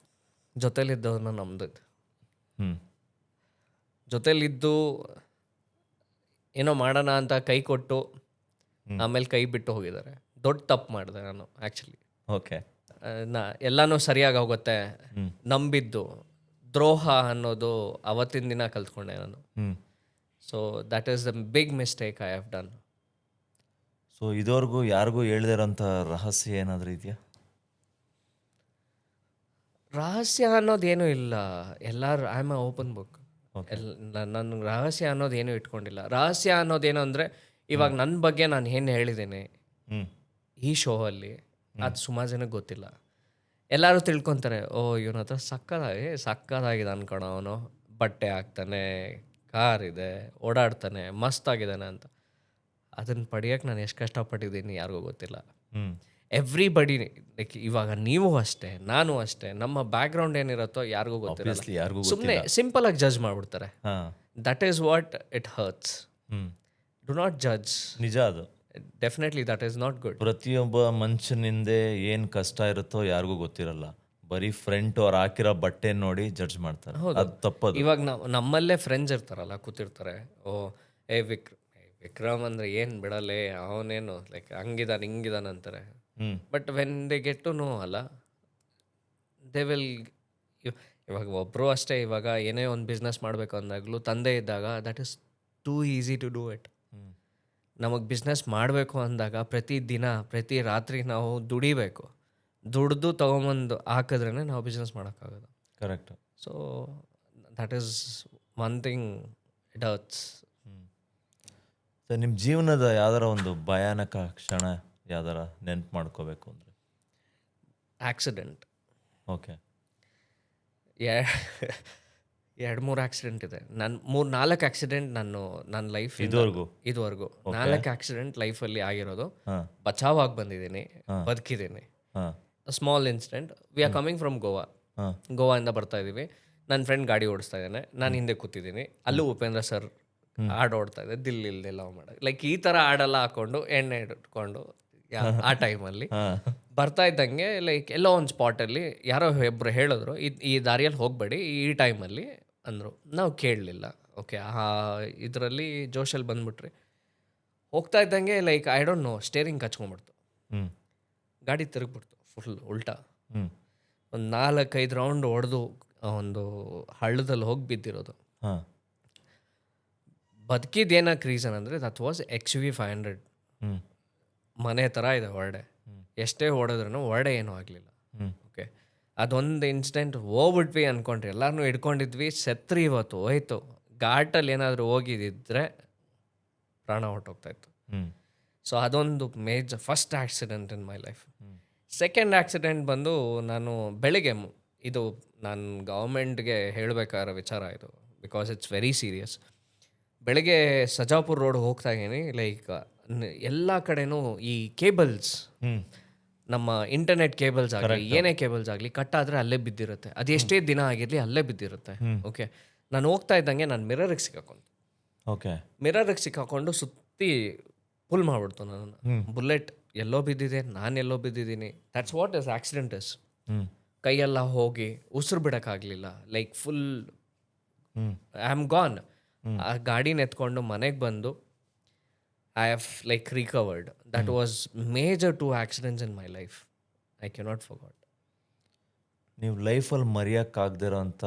ಜೊತೆಲಿದ್ದವ್ರನ್ನ ನಮ್ದದ್ದು. ಜೊತೆಲಿದ್ದು ಏನೋ ಮಾಡೋಣ ಅಂತ ಕೈ ಕೊಟ್ಟು ಆಮೇಲೆ ಕೈ ಬಿಟ್ಟು ಹೋಗಿದ್ದಾರೆ. ದೊಡ್ಡ ತಪ್ಪು ಮಾಡಿದೆ ನಾನು ಆ್ಯಕ್ಚುಲಿ. ಓಕೆ. ಎಲ್ಲನೂ ಸರಿಯಾಗಿ ಹೋಗುತ್ತೆ ನಂಬಿದ್ದು. ದ್ರೋಹ ಅನ್ನೋದು ಅವತ್ತಿನ ದಿನ ಕಲ್ತ್ಕೊಂಡೆ ನಾನು. So that is the big mistake I have done. So ಇದುವರೆಗೂ ಯಾರಿಗೂ ಹೇಳ್ದಿರೋಂಥ ರಹಸ್ಯ ಏನಾದರೂ ಇದೆಯಾ? ರಹಸ್ಯ ಅನ್ನೋದೇನೂ ಇಲ್ಲ. ಎಲ್ಲರೂ I am a open book. ನನ್ನ ರಹಸ್ಯ ಅನ್ನೋದೇನು ಇಟ್ಕೊಂಡಿಲ್ಲ. ರಹಸ್ಯ ಅನ್ನೋದೇನು ಅಂದರೆ ಇವಾಗ ನನ್ನ ಬಗ್ಗೆ ನಾನು ಏನು ಹೇಳಿದ್ದೇನೆ ಈ ಶೋ ಅಲ್ಲಿ ಅದು ಸುಮಾರು ಜನಕ್ಕೆ ಗೊತ್ತಿಲ್ಲ. ಎಲ್ಲರೂ ತಿಳ್ಕೊತಾರೆ, ಓ ಇವನ ಹತ್ರ ಸಕ್ಕದಾಗಿದೆ ಅನ್ಕೊಣ, ಅವನು ಬಟ್ಟೆ ಹಾಕ್ತಾನೆ, ಕಾರ್ ಇದೆ, ಓಡಾಡ್ತಾನೆ, ಮಸ್ತಾಗಿದ್ದಾನೆ ಅಂತ. ಅದನ್ನು ಪಡೆಯೋಕ್ಕೆ ನಾನು ಎಷ್ಟು ಕಷ್ಟಪಟ್ಟಿದ್ದೀನಿ ಯಾರಿಗೂ ಗೊತ್ತಿಲ್ಲ. ಎವ್ರಿಬಡಿ ಲೈಕ್ ಇವಾಗ ನೀವು ಅಷ್ಟೇ, ನಾನು ಅಷ್ಟೇ, ನಮ್ಮ ಬ್ಯಾಕ್ಗ್ರೌಂಡ್ ಏನಿರುತ್ತೋ ಯಾರಿಗೂ ಗೊತ್ತಿಲ್ಲ. ಸುಮ್ಮನೆ ಸಿಂಪಲ್ ಆಗಿ ಜಡ್ಜ್ ಮಾಡ್ಬಿಡ್ತಾರೆ. That is what it hertz. Do not judge. ನಿಜ ಅದು. Definitely that is not good. ಪ್ರತಿಯೊಬ್ಬ ಮನುಷ್ಯನಿಂದೆ ಏನು ಕಷ್ಟ ಇರುತ್ತೋ ಯಾರಿಗೂ ಗೊತ್ತಿರಲ್ಲ. ಬರೀ ಫ್ರಂಟ್ ಅವ್ರು ಹಾಕಿರೋ ಬಟ್ಟೆ ನೋಡಿ ಜಡ್ಜ್ ಮಾಡ್ತಾರೆ. ಅದು ತಪ್ಪದು. ಇವಾಗ ನಮ್ಮಲ್ಲೇ ಫ್ರೆಂಡ್ಸ್ ಇರ್ತಾರಲ್ಲ, ಕೂತಿರ್ತಾರೆ, ಓ ಏ ವಿಕ್ರಮ್ ಅಂದರೆ ಏನು ಬಿಡಲ್ಲೇ, ಅವನೇನು ಲೈಕ್ ಹಂಗಿದಾನೆ ಹಿಂಗಿದಾನೆ ಅಂತಾರೆ. But when they get to know ಅಲ್ಲ, ದೇ ವಿಲ್. ಇವಾಗ ಒಬ್ಬರು ಅಷ್ಟೇ, ಇವಾಗ ಏನೇ ಒಂದು ಬಿಸ್ನೆಸ್ ಮಾಡಬೇಕು ಅಂದಾಗಲೂ ತಂದೆ ಇದ್ದಾಗ that is too easy to do it. ನಮಗೆ ಬಿಸ್ನೆಸ್ ಮಾಡಬೇಕು ಅಂದಾಗ ಪ್ರತಿ ದಿನ ಪ್ರತಿ ರಾತ್ರಿ ನಾವು ದುಡಿಬೇಕು. ದುಡ್ದು ತೊಗೊಂಬಂದು ಹಾಕಿದ್ರೇ ನಾವು ಬಿಸ್ನೆಸ್ ಮಾಡೋಕ್ಕಾಗೋದು. Correct. So that is one thing it hurts. Sir, ನಿಮ್ಮ ಜೀವನದ ಯಾವ್ದಾರ ಒಂದು ಭಯಾನಕ ಕ್ಷಣ ಯಾವ್ದಾರ ನೆನ್ಪು ಮಾಡ್ಕೋಬೇಕು ಅಂದರೆ? ಆಕ್ಸಿಡೆಂಟ್. ಓಕೆ. 2-3 ಆಕ್ಸಿಡೆಂಟ್ ಇದೆ. ನಾನು 3-4 ಆಕ್ಸಿಡೆಂಟ್ ನನ್ನ ಲೈಫ್ ಇದುವರೆಗೂ 4 ಆಕ್ಸಿಡೆಂಟ್ ಲೈಫಲ್ಲಿ ಆಗಿರೋದು. ಹಾಂ ಬಚಾವಾಗಿ ಬಂದಿದ್ದೀನಿ, ಬದುಕಿದ್ದೀನಿ. ಹಾಂ small incident. We are coming from Goa. ಹಾಂ ಗೋವಾದಿಂದ ಬರ್ತಾ ಇದ್ದೀವಿ. ನನ್ನ ಫ್ರೆಂಡ್ ಗಾಡಿ ಓಡಿಸ್ತಾ ಇದ್ದಾನೆ, ನಾನು ಹಿಂದೆ ಕೂತಿದ್ದೀನಿ. ಅಲ್ಲೂ ಉಪೇಂದ್ರ ಸರ್ ಹಾಡು ಓಡ್ತಾ ಇದೆ, ದಿಲ್ ಇಲ್ದೆಲ್ಲ ಮಾಡೋದು. ಲೈಕ್ ಈ ಥರ ಹಾಡೆಲ್ಲ ಹಾಕೊಂಡು ಎಣ್ಣೆ ಇಟ್ಕೊಂಡು ಆ ಟೈಮಲ್ಲಿ ಬರ್ತಾ ಇದ್ದಂಗೆ ಲೈಕ್ ಎಲ್ಲೋ ಒಂದು ಸ್ಪಾಟಲ್ಲಿ ಯಾರೋ ಒಬ್ಬರು ಹೇಳಿದ್ರು, ಈ ದಾರಿಯಲ್ಲಿ ಹೋಗಬೇಡಿ ಈ ಟೈಮಲ್ಲಿ ಅಂದರು. ನಾವು ಕೇಳಲಿಲ್ಲ. ಓಕೆ, ಇದರಲ್ಲಿ ಜೋಶಲ್ಲಿ ಬಂದ್ಬಿಟ್ರಿ. ಹೋಗ್ತಾ ಇದ್ದಂಗೆ like I don't know, steering ಕಚ್ಕೊಂಡ್ಬಿಡ್ತು. ಗಾಡಿ ತಿರುಗ್ಬಿಡ್ತು ಫುಲ್ ಉಲ್ಟಾ. ಒಂದು 4-5 ರೌಂಡ್ ಹೊಡೆದು ಒಂದು ಹಳ್ಳದಲ್ಲಿ ಹೋಗಿ ಬಿದ್ದಿರೋದು. ಹಾಂ ಬದುಕಿದ್ದೇನಕ್ಕೆ ರೀಸನ್ ಅಂದರೆ ದಟ್ ವಾಸ್ XUV 500. ಮನೆ ಥರ ಇದೆ ಹೊರಡೆ. ಎಷ್ಟೇ ಹೊಡೆದ್ರೂ ಹೊರಡೆ ಏನೂ ಆಗಲಿಲ್ಲ. ಓಕೆ, ಅದೊಂದು ಇನ್ಸಿಡೆಂಟ್ ಹೋಗ್ಬಿಟ್ವಿ ಅಂದ್ಕೊಂಡ್ರಿ, ಎಲ್ಲರೂ ಹಿಡ್ಕೊಂಡಿದ್ವಿ, ಸತ್ರಿ ಇವತ್ತು ಹೋಯ್ತು. ಘಾಟಲ್ಲಿ ಏನಾದರೂ ಹೋಗಿದ್ದಿದ್ರೆ ಪ್ರಾಣ ಹೊರಟೋಗ್ತಾಯಿತ್ತು. ಸೊ ಅದೊಂದು first accident in my life. Second accident ಬಂದು ನಾನು ಬೆಳಿಗ್ಗೆ, ಇದು ನಾನು ಗೌರ್ಮೆಂಟ್ಗೆ ಹೇಳಬೇಕಾದ ವಿಚಾರ ಇದು, ಬಿಕಾಸ್ ಇಟ್ಸ್ ವೆರಿ ಸೀರಿಯಸ್. ಬೆಳಗ್ಗೆ ಸಜಾಪುರ್ ರೋಡ್ ಹೋಗ್ತಾ ಇದ್ದೀನಿ. ಲೈಕ್ ಎಲ್ಲ ಕಡೆನೂ ಈ ಕೇಬಲ್ಸ್, ನಮ್ಮ ಇಂಟರ್ನೆಟ್ ಕೇಬಲ್ಸ್ ಆಗಲಿ ಏನೇ ಕೇಬಲ್ಸ್ ಆಗಲಿ ಕಟ್ ಆದರೆ ಅಲ್ಲೇ ಬಿದ್ದಿರುತ್ತೆ. ಅದು ಎಷ್ಟೇ ದಿನ ಆಗಿರಲಿ ಅಲ್ಲೇ ಬಿದ್ದಿರುತ್ತೆ. ಓಕೆ, ನಾನು ಹೋಗ್ತಾ ಇದ್ದಂಗೆ ನಾನು ಮಿರರಿಗೆ ಸಿಕ್ಕಾಕೊಂಡು, ಓಕೆ, ಮಿರರಿಗೆ ಸಿಕ್ಕಾಕೊಂಡು ಸುತ್ತಿ ಪುಲ್ ಮಾಡ್ಬಿಡ್ತು ನನ್ನನ್ನು. ಬುಲೆಟ್ ಎಲ್ಲೋ ಬಿದ್ದಿದೆ, ನಾನು ಎಲ್ಲೋ ಬಿದ್ದಿದ್ದೀನಿ. That's what is accident is. ಕೈಯೆಲ್ಲ ಹೋಗಿ ಉಸಿರು ಬಿಡೋಕ್ಕಾಗಲಿಲ್ಲ. Like full I am gone. ಆ ಗಾಡಿನ ಎತ್ಕೊಂಡು ಮನೆಗೆ ಬಂದು I have like recovered. That was major 2 accidents in my life. I cannot forgot. ನೀವು ಲೈಫಲ್ಲಿ ಮರೆಯೋಕ್ಕಾಗದಿರೋ ಅಂಥ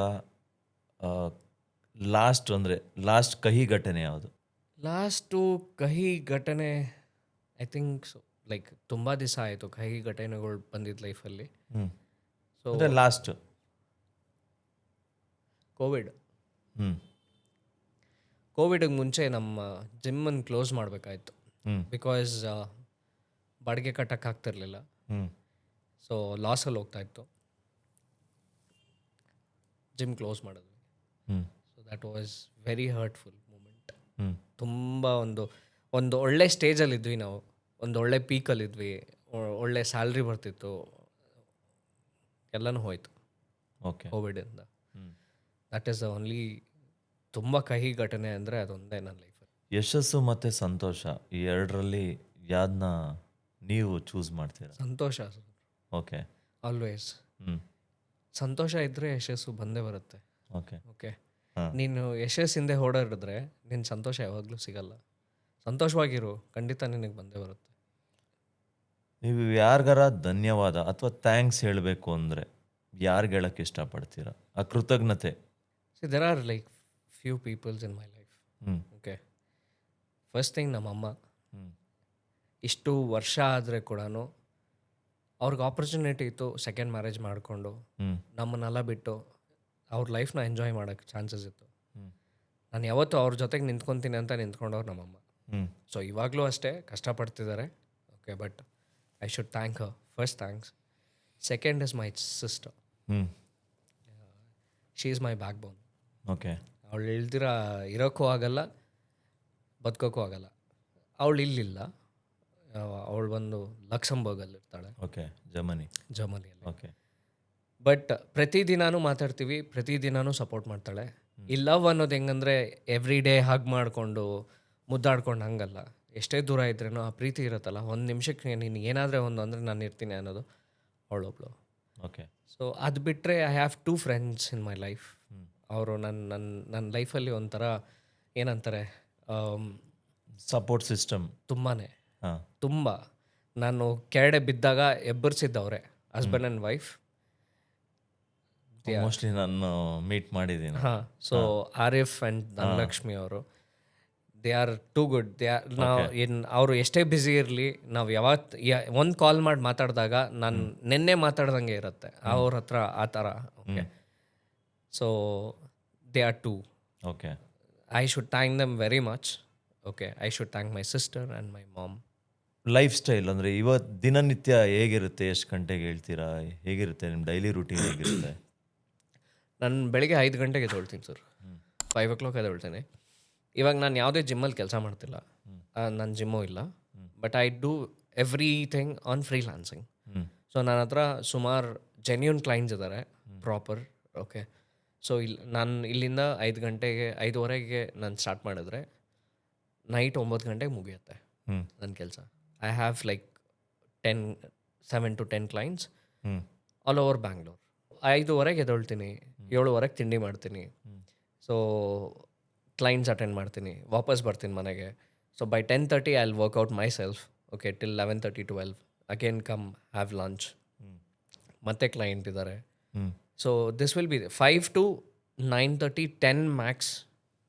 ಲಾಸ್ಟ್ ಕಹಿ ಘಟನೆ ಯಾವುದು? ಲಾಸ್ಟು ಕಹಿ ಘಟನೆ ಐ ಥಿಂಕ್ ಸೊ, ಲೈಕ್ ತುಂಬ ದಿವಸ ಆಯಿತು ಕಹಿ ಘಟನೆಗಳು ಬಂದಿದ್ದು ಲೈಫಲ್ಲಿ. ಸೊ ಲಾಸ್ಟ್ ಕೋವಿಡ್ಗೆ ಮುಂಚೆ ನಮ್ಮ ಜಿಮ್ಮನ್ನು ಕ್ಲೋಸ್ ಮಾಡಬೇಕಾಯ್ತು. ಬಿಕಾಸ್ ಬಾಡಿಗೆ ಕಟ್ಟೋಕ್ಕಾಗ್ತಿರ್ಲಿಲ್ಲ. ಸೊ ಲಾಸಲ್ಲಿ ಹೋಗ್ತಾಯಿತ್ತು. ಜಿಮ್ ಕ್ಲೋಸ್ ಮಾಡಿದ್ವಿ. So that was very hurtful moment. ತುಂಬ ಒಂದು ಒಳ್ಳೆ ಸ್ಟೇಜಲ್ಲಿದ್ವಿ ನಾವು, ಒಂದು ಒಳ್ಳೆ ಪೀಕಲ್ಲಿದ್ವಿ, ಒಳ್ಳೆ ಸ್ಯಾಲ್ರಿ ಬರ್ತಿತ್ತು, ಎಲ್ಲನೂ ಹೋಯ್ತು ಕೋವಿಡಿಂದ. ದಟ್ ಈಸ್ ದ ಓನ್ಲಿ ತುಂಬ ಕಹಿ ಘಟನೆ ಅಂದರೆ ಅದೊಂದೇ ನನ್ನ ಲೈಫಲ್ಲಿ. ಯಶಸ್ಸು ಮತ್ತು ಸಂತೋಷ, ಈ ಎರಡರಲ್ಲಿ ಯಾವ್ದನ್ನ ನೀವು ಚೂಸ್ ಮಾಡ್ತೀರಾ? ಸಂತೋಷ. ಓಕೆ, ಆಲ್ವೇಸ್ ಸಂತೋಷ ಇದ್ದರೆ ಯಶಸ್ಸು ಬಂದೇ ಬರುತ್ತೆ. ಓಕೆ, ನೀನು ಯಶಸ್ಸಿಂದೆ ಓಡಾಡಿದ್ರೆ ನಿನ್ನ ಸಂತೋಷ ಯಾವಾಗಲೂ ಸಿಗಲ್ಲ. ಸಂತೋಷವಾಗಿರು, ಖಂಡಿತ ನಿನಗೆ ಬಂದೇ ಬರುತ್ತೆ. ನೀವು ಯಾರಿಗಾರ ಧನ್ಯವಾದ ಅಥವಾ ಥ್ಯಾಂಕ್ಸ್ ಹೇಳಬೇಕು ಅಂದರೆ ಯಾರಿಗೆ ಹೇಳೋಕ್ಕೆ ಇಷ್ಟಪಡ್ತೀರಾ? ಆ ಕೃತಜ್ಞತೆ. There are like few peoples in my life. Okay, first thing ನಮ್ಮಮ್ಮ. ಇಷ್ಟು ವರ್ಷ ಆದರೆ ಕೂಡ ಅವ್ರಿಗೆ ಆಪರ್ಚುನಿಟಿ ಇತ್ತು ಸೆಕೆಂಡ್ ಮ್ಯಾರೇಜ್ ಮಾಡಿಕೊಂಡು ನಮ್ಮನ್ನೆಲ್ಲ ಬಿಟ್ಟು ಅವ್ರ ಲೈಫ್ನ ಎಂಜಾಯ್ ಮಾಡೋಕ್ಕೆ ಚಾನ್ಸಸ್ ಇತ್ತು. ನಾನು ಯಾವತ್ತೂ ಅವ್ರ ಜೊತೆಗೆ ನಿಂತ್ಕೊತೀನಿ ಅಂತ ನಿಂತ್ಕೊಂಡವ್ರು ನಮ್ಮಮ್ಮ. ಸೊ ಇವಾಗಲೂ ಅಷ್ಟೇ ಕಷ್ಟಪಡ್ತಿದ್ದಾರೆ. Okay, but I should thank her. First thanks. Second is my sister. She is my backbone. Okay, ಅವಳು ಇಲ್ದಿರ ಇರೋಕ್ಕೂ ಆಗಲ್ಲ, ಬದುಕೋಕ್ಕೂ ಆಗಲ್ಲ. ಅವಳು ಇಲ್ಲಿಲ್ಲ, ಅವಳು ಬಂದು ಲಕ್ಸಂಬರ್ಗಲ್ಲಿ ಇರ್ತಾಳೆ. ಓಕೆ, ಜರ್ಮನಿಯಲ್ಲಿ. ಓಕೆ, ಬಟ್ ಪ್ರತಿದಿನಾನು ಮಾತಾಡ್ತೀವಿ, ಪ್ರತಿದಿನಾನು ಸಪೋರ್ಟ್ ಮಾಡ್ತಾಳೆ. ಈ ಲವ್ ಅನ್ನೋದು ಹೆಂಗಂದರೆ ಎವ್ರಿ ಡೇ ಹಗ್ ಮಾಡಿಕೊಂಡು ಮುದ್ದಾಡ್ಕೊಂಡು ಹಂಗಲ್ಲ. ಎಷ್ಟೇ ದೂರ ಇದ್ರೇನೋ ಆ ಪ್ರೀತಿ ಇರುತ್ತಲ್ಲ, ಒಂದು ನಿಮಿಷಕ್ಕೆ ನೀನು ಏನಾದರೆ ಒಂದು ಅಂದರೆ ನಾನು ಇರ್ತೀನಿ ಅನ್ನೋದು ಅವಳೊಬ್ಳು. ಓಕೆ. ಸೊ ಅದು ಬಿಟ್ಟರೆ I have 2 friends in my life. ಅವರು ನನ್ನ ಲೈಫಲ್ಲಿ ಒಂಥರ ಏನಂತಾರೆ, ಸಪೋರ್ಟ್ ಸಿಸ್ಟಮ್. ತುಂಬಾ ಹಾಂ. ತುಂಬ ನಾನು ಕೆರಡೆ ಬಿದ್ದಾಗ ಎಬ್ಬರಿಸಿದ್ದವ್ರೆ, ಹಸ್ಬೆಂಡ್ ಆ್ಯಂಡ್ ವೈಫ್. ಮೋಸ್ಟ್ಲಿ ನಾನು ಮೀಟ್ ಮಾಡಿದ್ದೀನಿ. ಹಾಂ. ಸೊ ಆರಿಫ್ ಆ್ಯಂಡ್ ಧನಲಕ್ಷ್ಮಿ ಅವರು, ದೇ ಆರ್ ಟೂ ಗುಡ್. ನಾವು ಅವರು ಎಷ್ಟೇ ಬ್ಯುಸಿ ಇರಲಿ, ನಾವು ಒಂದು ಕಾಲ್ ಮಾಡಿ ಮಾತಾಡಿದಾಗ ನಾನು ನಿನ್ನೆ ಮಾತಾಡ್ದಂಗೆ ಇರುತ್ತೆ ಅವ್ರ ಹತ್ರ, ಆ ಥರ. Okay. So they are two. Okay. I should thank them very much. Okay. I should thank my sister and my mom. Life style ಅಂದರೆ ಇವತ್ತು ದಿನನಿತ್ಯ ಹೇಗಿರುತ್ತೆ? ಎಷ್ಟು ಗಂಟೆಗೆ ಹೇಳ್ತೀರಾ? ಹೇಗಿರುತ್ತೆ ನಿಮ್ಮ ಡೈಲಿ ರೂಟೀನ್ ಹೇಗಿರುತ್ತೆ? ನಾನು ಬೆಳಿಗ್ಗೆ 5 ಗಂಟೆಗೆ ಎದ್ದೇಳ್ತೀನಿ ಸರ್. 5 o'clock ಎದ್ದೇಳ್ತೀನಿ. ಇವಾಗ ನಾನು ಯಾವುದೇ ಜಿಮ್ಮಲ್ಲಿ ಕೆಲಸ ಮಾಡ್ತಿಲ್ಲ, ನನ್ನ ಜಿಮ್ಮು ಇಲ್ಲ. But I do everything on freelancing. So ನನ್ನ ಹತ್ರ ಸುಮಾರು ಜೆನ್ಯೂನ್ ಕ್ಲೈಂಟ್ಸ್ ಇದ್ದಾರೆ, ಪ್ರಾಪರ್. ಓಕೆ. ಸೊ ನಾನು ಇಲ್ಲಿಂದ 5:30ಗೆ ನಾನು ಸ್ಟಾರ್ಟ್ ಮಾಡಿದ್ರೆ ನೈಟ್ 9 ಗಂಟೆಗೆ ಮುಗಿಯುತ್ತೆ ನನ್ನ ಕೆಲಸ. I have like 7 to 10 clients all over Bangalore. 5:30ಗೆ ಎದ್ದೇಳ್ತೀನಿ, 7:00ಗೆ ತಿಂಡಿ ಮಾಡ್ತೀನಿ. ಸೊ ಕ್ಲೈಂಟ್ಸ್ ಅಟೆಂಡ್ ಮಾಡ್ತೀನಿ, ವಾಪಸ್ ಬರ್ತೀನಿ ಮನೆಗೆ. So by 10:30 I will workout myself. Okay. Till 11:30 12 again come have lunch. ಮತ್ತೆ ಕ್ಲೈಂಟ್ ಇದ್ದಾರೆ. So this will be 5 to 9:30 10 max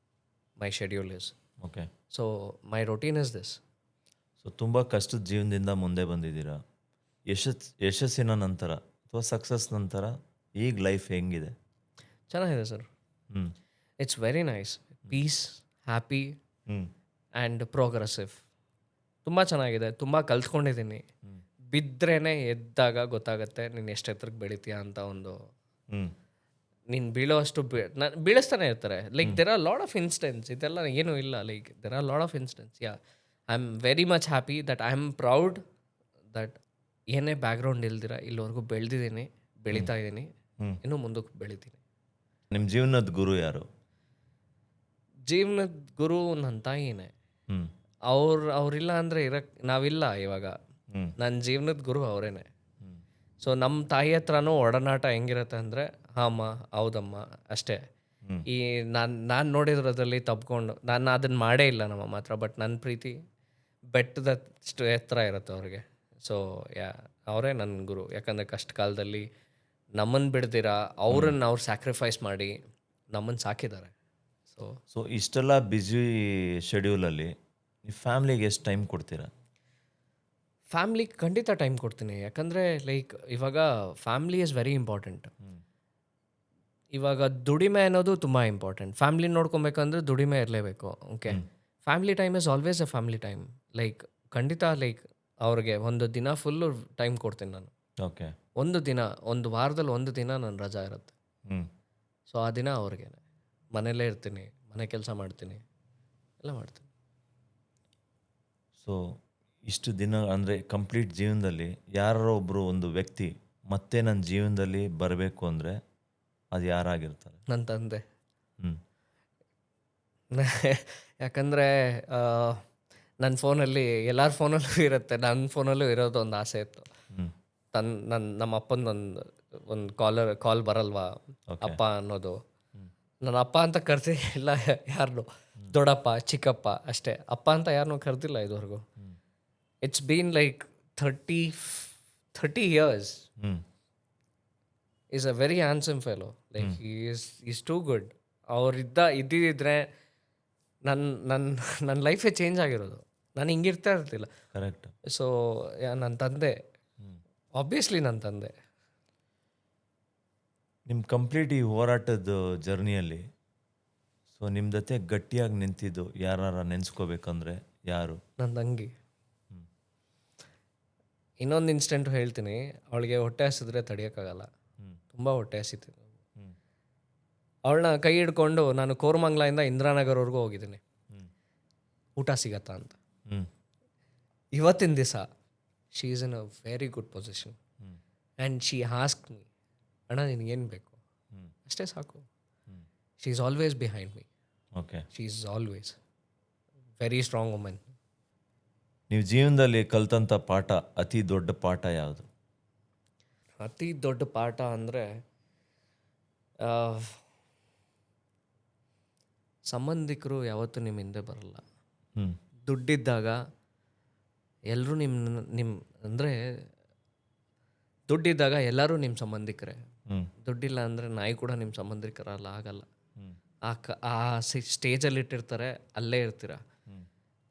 my schedule is. Okay. So my routine is this. So ತುಂಬ ಕಷ್ಟದ ಜೀವನದಿಂದ ಮುಂದೆ ಬಂದಿದ್ದೀರಾ. ಯಶಸ್ಸಿನ ನಂತರ ಅಥವಾ ಸಕ್ಸಸ್ ನಂತರ ಈಗ ಲೈಫ್ ಹೆಂಗಿದೆ? ಚೆನ್ನಾಗಿದೆ sir. It's very nice. Peace, happy and progressive. ತುಂಬ ಚೆನ್ನಾಗಿದೆ. ತುಂಬ ಕಲ್ತ್ಕೊಂಡಿದ್ದೀನಿ. ಬಿದ್ರೇ ಎದ್ದಾಗ ಗೊತ್ತಾಗುತ್ತೆ ನೀನು ಎಷ್ಟು ಎತ್ತರಕ್ಕೆ ಬೆಳಿತೀಯ ಅಂತ. ಒಂದು ನೀನು ಬೀಳೋಷ್ಟು ಬೀಳಿಸ್ತಾನೆ ಇರ್ತಾರೆ. Like there are lot of instance. ಇದೆಲ್ಲ ಏನೂ ಇಲ್ಲ. Like there are lot of instance. Yeah, I am very much happy that I am proud that ಏನೇ ಬ್ಯಾಕ್ಗ್ರೌಂಡ್ ಇಲ್ದಿರ ಇಲ್ಲಿವರೆಗೂ ಬೆಳೆದಿದ್ದೀನಿ, ಬೆಳೀತಾ ಇದ್ದೀನಿ, ಇನ್ನೂ ಮುಂದಕ್ಕೆ ಬೆಳಿತೀನಿ. ನಿಮ್ಮ ಜೀವನದ ಗುರು ಯಾರು? ಜೀವನದ ಗುರು ನನ್ನ ತಾಯಿನೇ. ಅವರಿಲ್ಲ ಅಂದರೆ ನಾವಿಲ್ಲ ಇವಾಗ. ನನ್ನ ಜೀವನದ ಗುರು ಅವರೇನೆ. ಸೊ ನಮ್ಮ ತಾಯಿ ಹತ್ರನೂ ಒಡನಾಟ ಹೆಂಗಿರುತ್ತೆ ಅಂದರೆ, ಹಾಂ ಹೌದಮ್ಮ ಅಷ್ಟೇ. ಈ ನಾನು ನೋಡಿದ್ರದಲ್ಲಿ ತಪ್ಕೊಂಡು ನಾನು ಅದನ್ನು ಮಾಡೇ ಇಲ್ಲ ನಮ್ಮಮ್ಮ ಹತ್ರ. ಬಟ್ ನನ್ನ ಪ್ರೀತಿ ಬೆಟ್ಟದಷ್ಟು ಎತ್ತರ ಇರುತ್ತೆ ಅವ್ರಿಗೆ. ಸೊ ಅವರೇ ನನ್ನ ಗುರು. ಯಾಕಂದರೆ ಕಷ್ಟ ಕಾಲದಲ್ಲಿ ನಮ್ಮನ್ನು ಬಿಡ್ದಿರ ಅವ್ರನ್ನ ಅವ್ರು ಸ್ಯಾಕ್ರಿಫೈಸ್ ಮಾಡಿ ನಮ್ಮನ್ನು ಸಾಕಿದ್ದಾರೆ. ಸೊ ಇಷ್ಟೆಲ್ಲ ಬ್ಯುಸಿ ಶೆಡ್ಯೂಲಲ್ಲಿ ನೀವು ಫ್ಯಾಮ್ಲಿಗೆ ಎಷ್ಟು ಟೈಮ್ ಕೊಡ್ತೀರಾ? ಫ್ಯಾಮ್ಲಿಗೆ ಖಂಡಿತ ಟೈಮ್ ಕೊಡ್ತೀನಿ. ಯಾಕಂದರೆ ಲೈಕ್ ಇವಾಗ ಫ್ಯಾಮ್ಲಿ ಇಸ್ ವೆರಿ ಇಂಪಾರ್ಟೆಂಟ್. ಇವಾಗ ದುಡಿಮೆ ಅನ್ನೋದು ತುಂಬ ಇಂಪಾರ್ಟೆಂಟ್. ಫ್ಯಾಮ್ಲಿ ನೋಡ್ಕೊಬೇಕಂದ್ರೆ ದುಡಿಮೆ ಇರಲೇಬೇಕು. Okay. Family time is always a family time. Like ಖಂಡಿತ ಲೈಕ್ ಅವ್ರಿಗೆ ಒಂದು ದಿನ ಫುಲ್ಲು ಟೈಮ್ ಕೊಡ್ತೀನಿ ನಾನು. ಓಕೆ. ಒಂದು ವಾರದಲ್ಲಿ ಒಂದು ದಿನ ನನ್ನ ರಜಾ ಇರುತ್ತೆ. ಸೊ ಆ ದಿನ ಅವ್ರಿಗೆ ಮನೇಲೇ ಇರ್ತೀನಿ, ಮನೆ ಕೆಲಸ ಮಾಡ್ತೀನಿ, ಎಲ್ಲ ಮಾಡ್ತೀನಿ. ಸೊ ಇಷ್ಟು ದಿನ ಅಂದರೆ ಕಂಪ್ಲೀಟ್ ಜೀವನದಲ್ಲಿ ಯಾರೋ ಒಬ್ಬರು ಒಂದು ವ್ಯಕ್ತಿ ಮತ್ತೆ ನನ್ನ ಜೀವನದಲ್ಲಿ ಬರಬೇಕು ಅಂದರೆ ಅದು ಯಾರಾಗಿರ್ತಾರೆ? ನನ್ನ ತಂದೆ. ಯಾಕಂದರೆ ನನ್ನ ಫೋನಲ್ಲಿ ಎಲ್ಲರ ಫೋನಲ್ಲೂ ಇರುತ್ತೆ, ನನ್ನ ಫೋನಲ್ಲೂ ಇರೋದು ಒಂದು ಆಸೆ ಇತ್ತು. ನಮ್ಮ ಅಪ್ಪಂದೊಂದು ಕಾಲ್ ಬರಲ್ವಾ ಅಪ್ಪ ಅನ್ನೋದು. ನನ್ನ ಅಪ್ಪ ಅಂತ ಕರ್ದಿಲ್ಲ ಯಾರನ್ನೂ. ದೊಡ್ಡಪ್ಪ, ಚಿಕ್ಕಪ್ಪ ಅಷ್ಟೇ. ಅಪ್ಪ ಅಂತ ಯಾರನ್ನೂ ಕರೆದಿಲ್ಲ ಇದುವರೆಗೂ. It's been like 30 years. Is a very handsome fellow. Like is too good. ಇದ್ದಿದ್ರೆ ನನ್ನ ಲೈಫೇ ಚೇಂಜ್ ಆಗಿರೋದು. ನಾನು ಹಿಂಗಿರ್ತಾ ಇರ್ತಿಲ್ಲ. ಕರೆಕ್ಟ್. ಸೊ ನನ್ನ ತಂದೆ, ಆಬ್ವಿಯಸ್ಲಿ ನನ್ನ ತಂದೆ. ನಿಮ್ಮ ಕಂಪ್ಲೀಟ್ ಈ ಹೋರಾಟದ ಜರ್ನಿಯಲ್ಲಿ ಸೊ ನಿಮ್ಮ ಜೊತೆ ಗಟ್ಟಿಯಾಗಿ ನಿಂತಿದ್ದು ಯಾರು ನೆನೆಸ್ಕೋಬೇಕಂದ್ರೆ ಯಾರು? ನನ್ನ ತಂಗಿ. ಇನ್ನೊಂದು ಇನ್ಸಿಡೆಂಟ್ ಹೇಳ್ತೀನಿ. ಅವಳಿಗೆ ಹೊಟ್ಟೆ ಹಸಿದ್ರೆ ತಡೆಯೋಕ್ಕಾಗಲ್ಲ. ತುಂಬ ಹೊಟ್ಟೆ ಹಸಿತು. ಅವಳನ್ನ ಕೈ ಹಿಡ್ಕೊಂಡು ನಾನು ಕೋರಮಂಗ್ಲಿಂದ ಇಂದಿರಾನಗರ್ವರೆಗೂ ಹೋಗಿದ್ದೀನಿ ಊಟ ಸಿಗತ್ತಾ ಅಂತ. ಇವತ್ತಿನ ದಿವಸ she is in a very good position and she ask me, ಅಣ್ಣ ನಿನಗೇನು ಬೇಕು? ಅಷ್ಟೇ ಸಾಕು. She is always behind me. Okay. She is always very strong women. ನೀವು ಜೀವನದಲ್ಲಿ ಕಲ್ತಂಥ ಪಾಠ, ಅತಿ ದೊಡ್ಡ ಪಾಠ ಯಾವುದು? ಅತಿ ದೊಡ್ಡ ಪಾಠ ಅಂದರೆ ಸಂಬಂಧಿಕರು ಯಾವತ್ತೂ ನಿಮ್ಮ ಹಿಂದೆ ಬರಲ್ಲ. ಹ್ಞೂ ದುಡ್ಡಿದ್ದಾಗ ಎಲ್ಲರೂ ನಿಮ್ಮ ಅಂದರೆ ದುಡ್ಡಿದ್ದಾಗ ಎಲ್ಲರೂ ನಿಮ್ಮ ಸಂಬಂಧಿಕರೇ. ಹ್ಞೂ ದುಡ್ಡಿಲ್ಲ ಅಂದರೆ ನಾಯಿ ಕೂಡ ನಿಮ್ಮ ಸಂಬಂಧಿಕರಲ್ಲ, ಆಗಲ್ಲ. ಹ್ಞೂ ಆ ಸ್ಟೇಜಲ್ಲಿ ಇಟ್ಟಿರ್ತಾರೆ, ಅಲ್ಲೇ ಇರ್ತೀರ.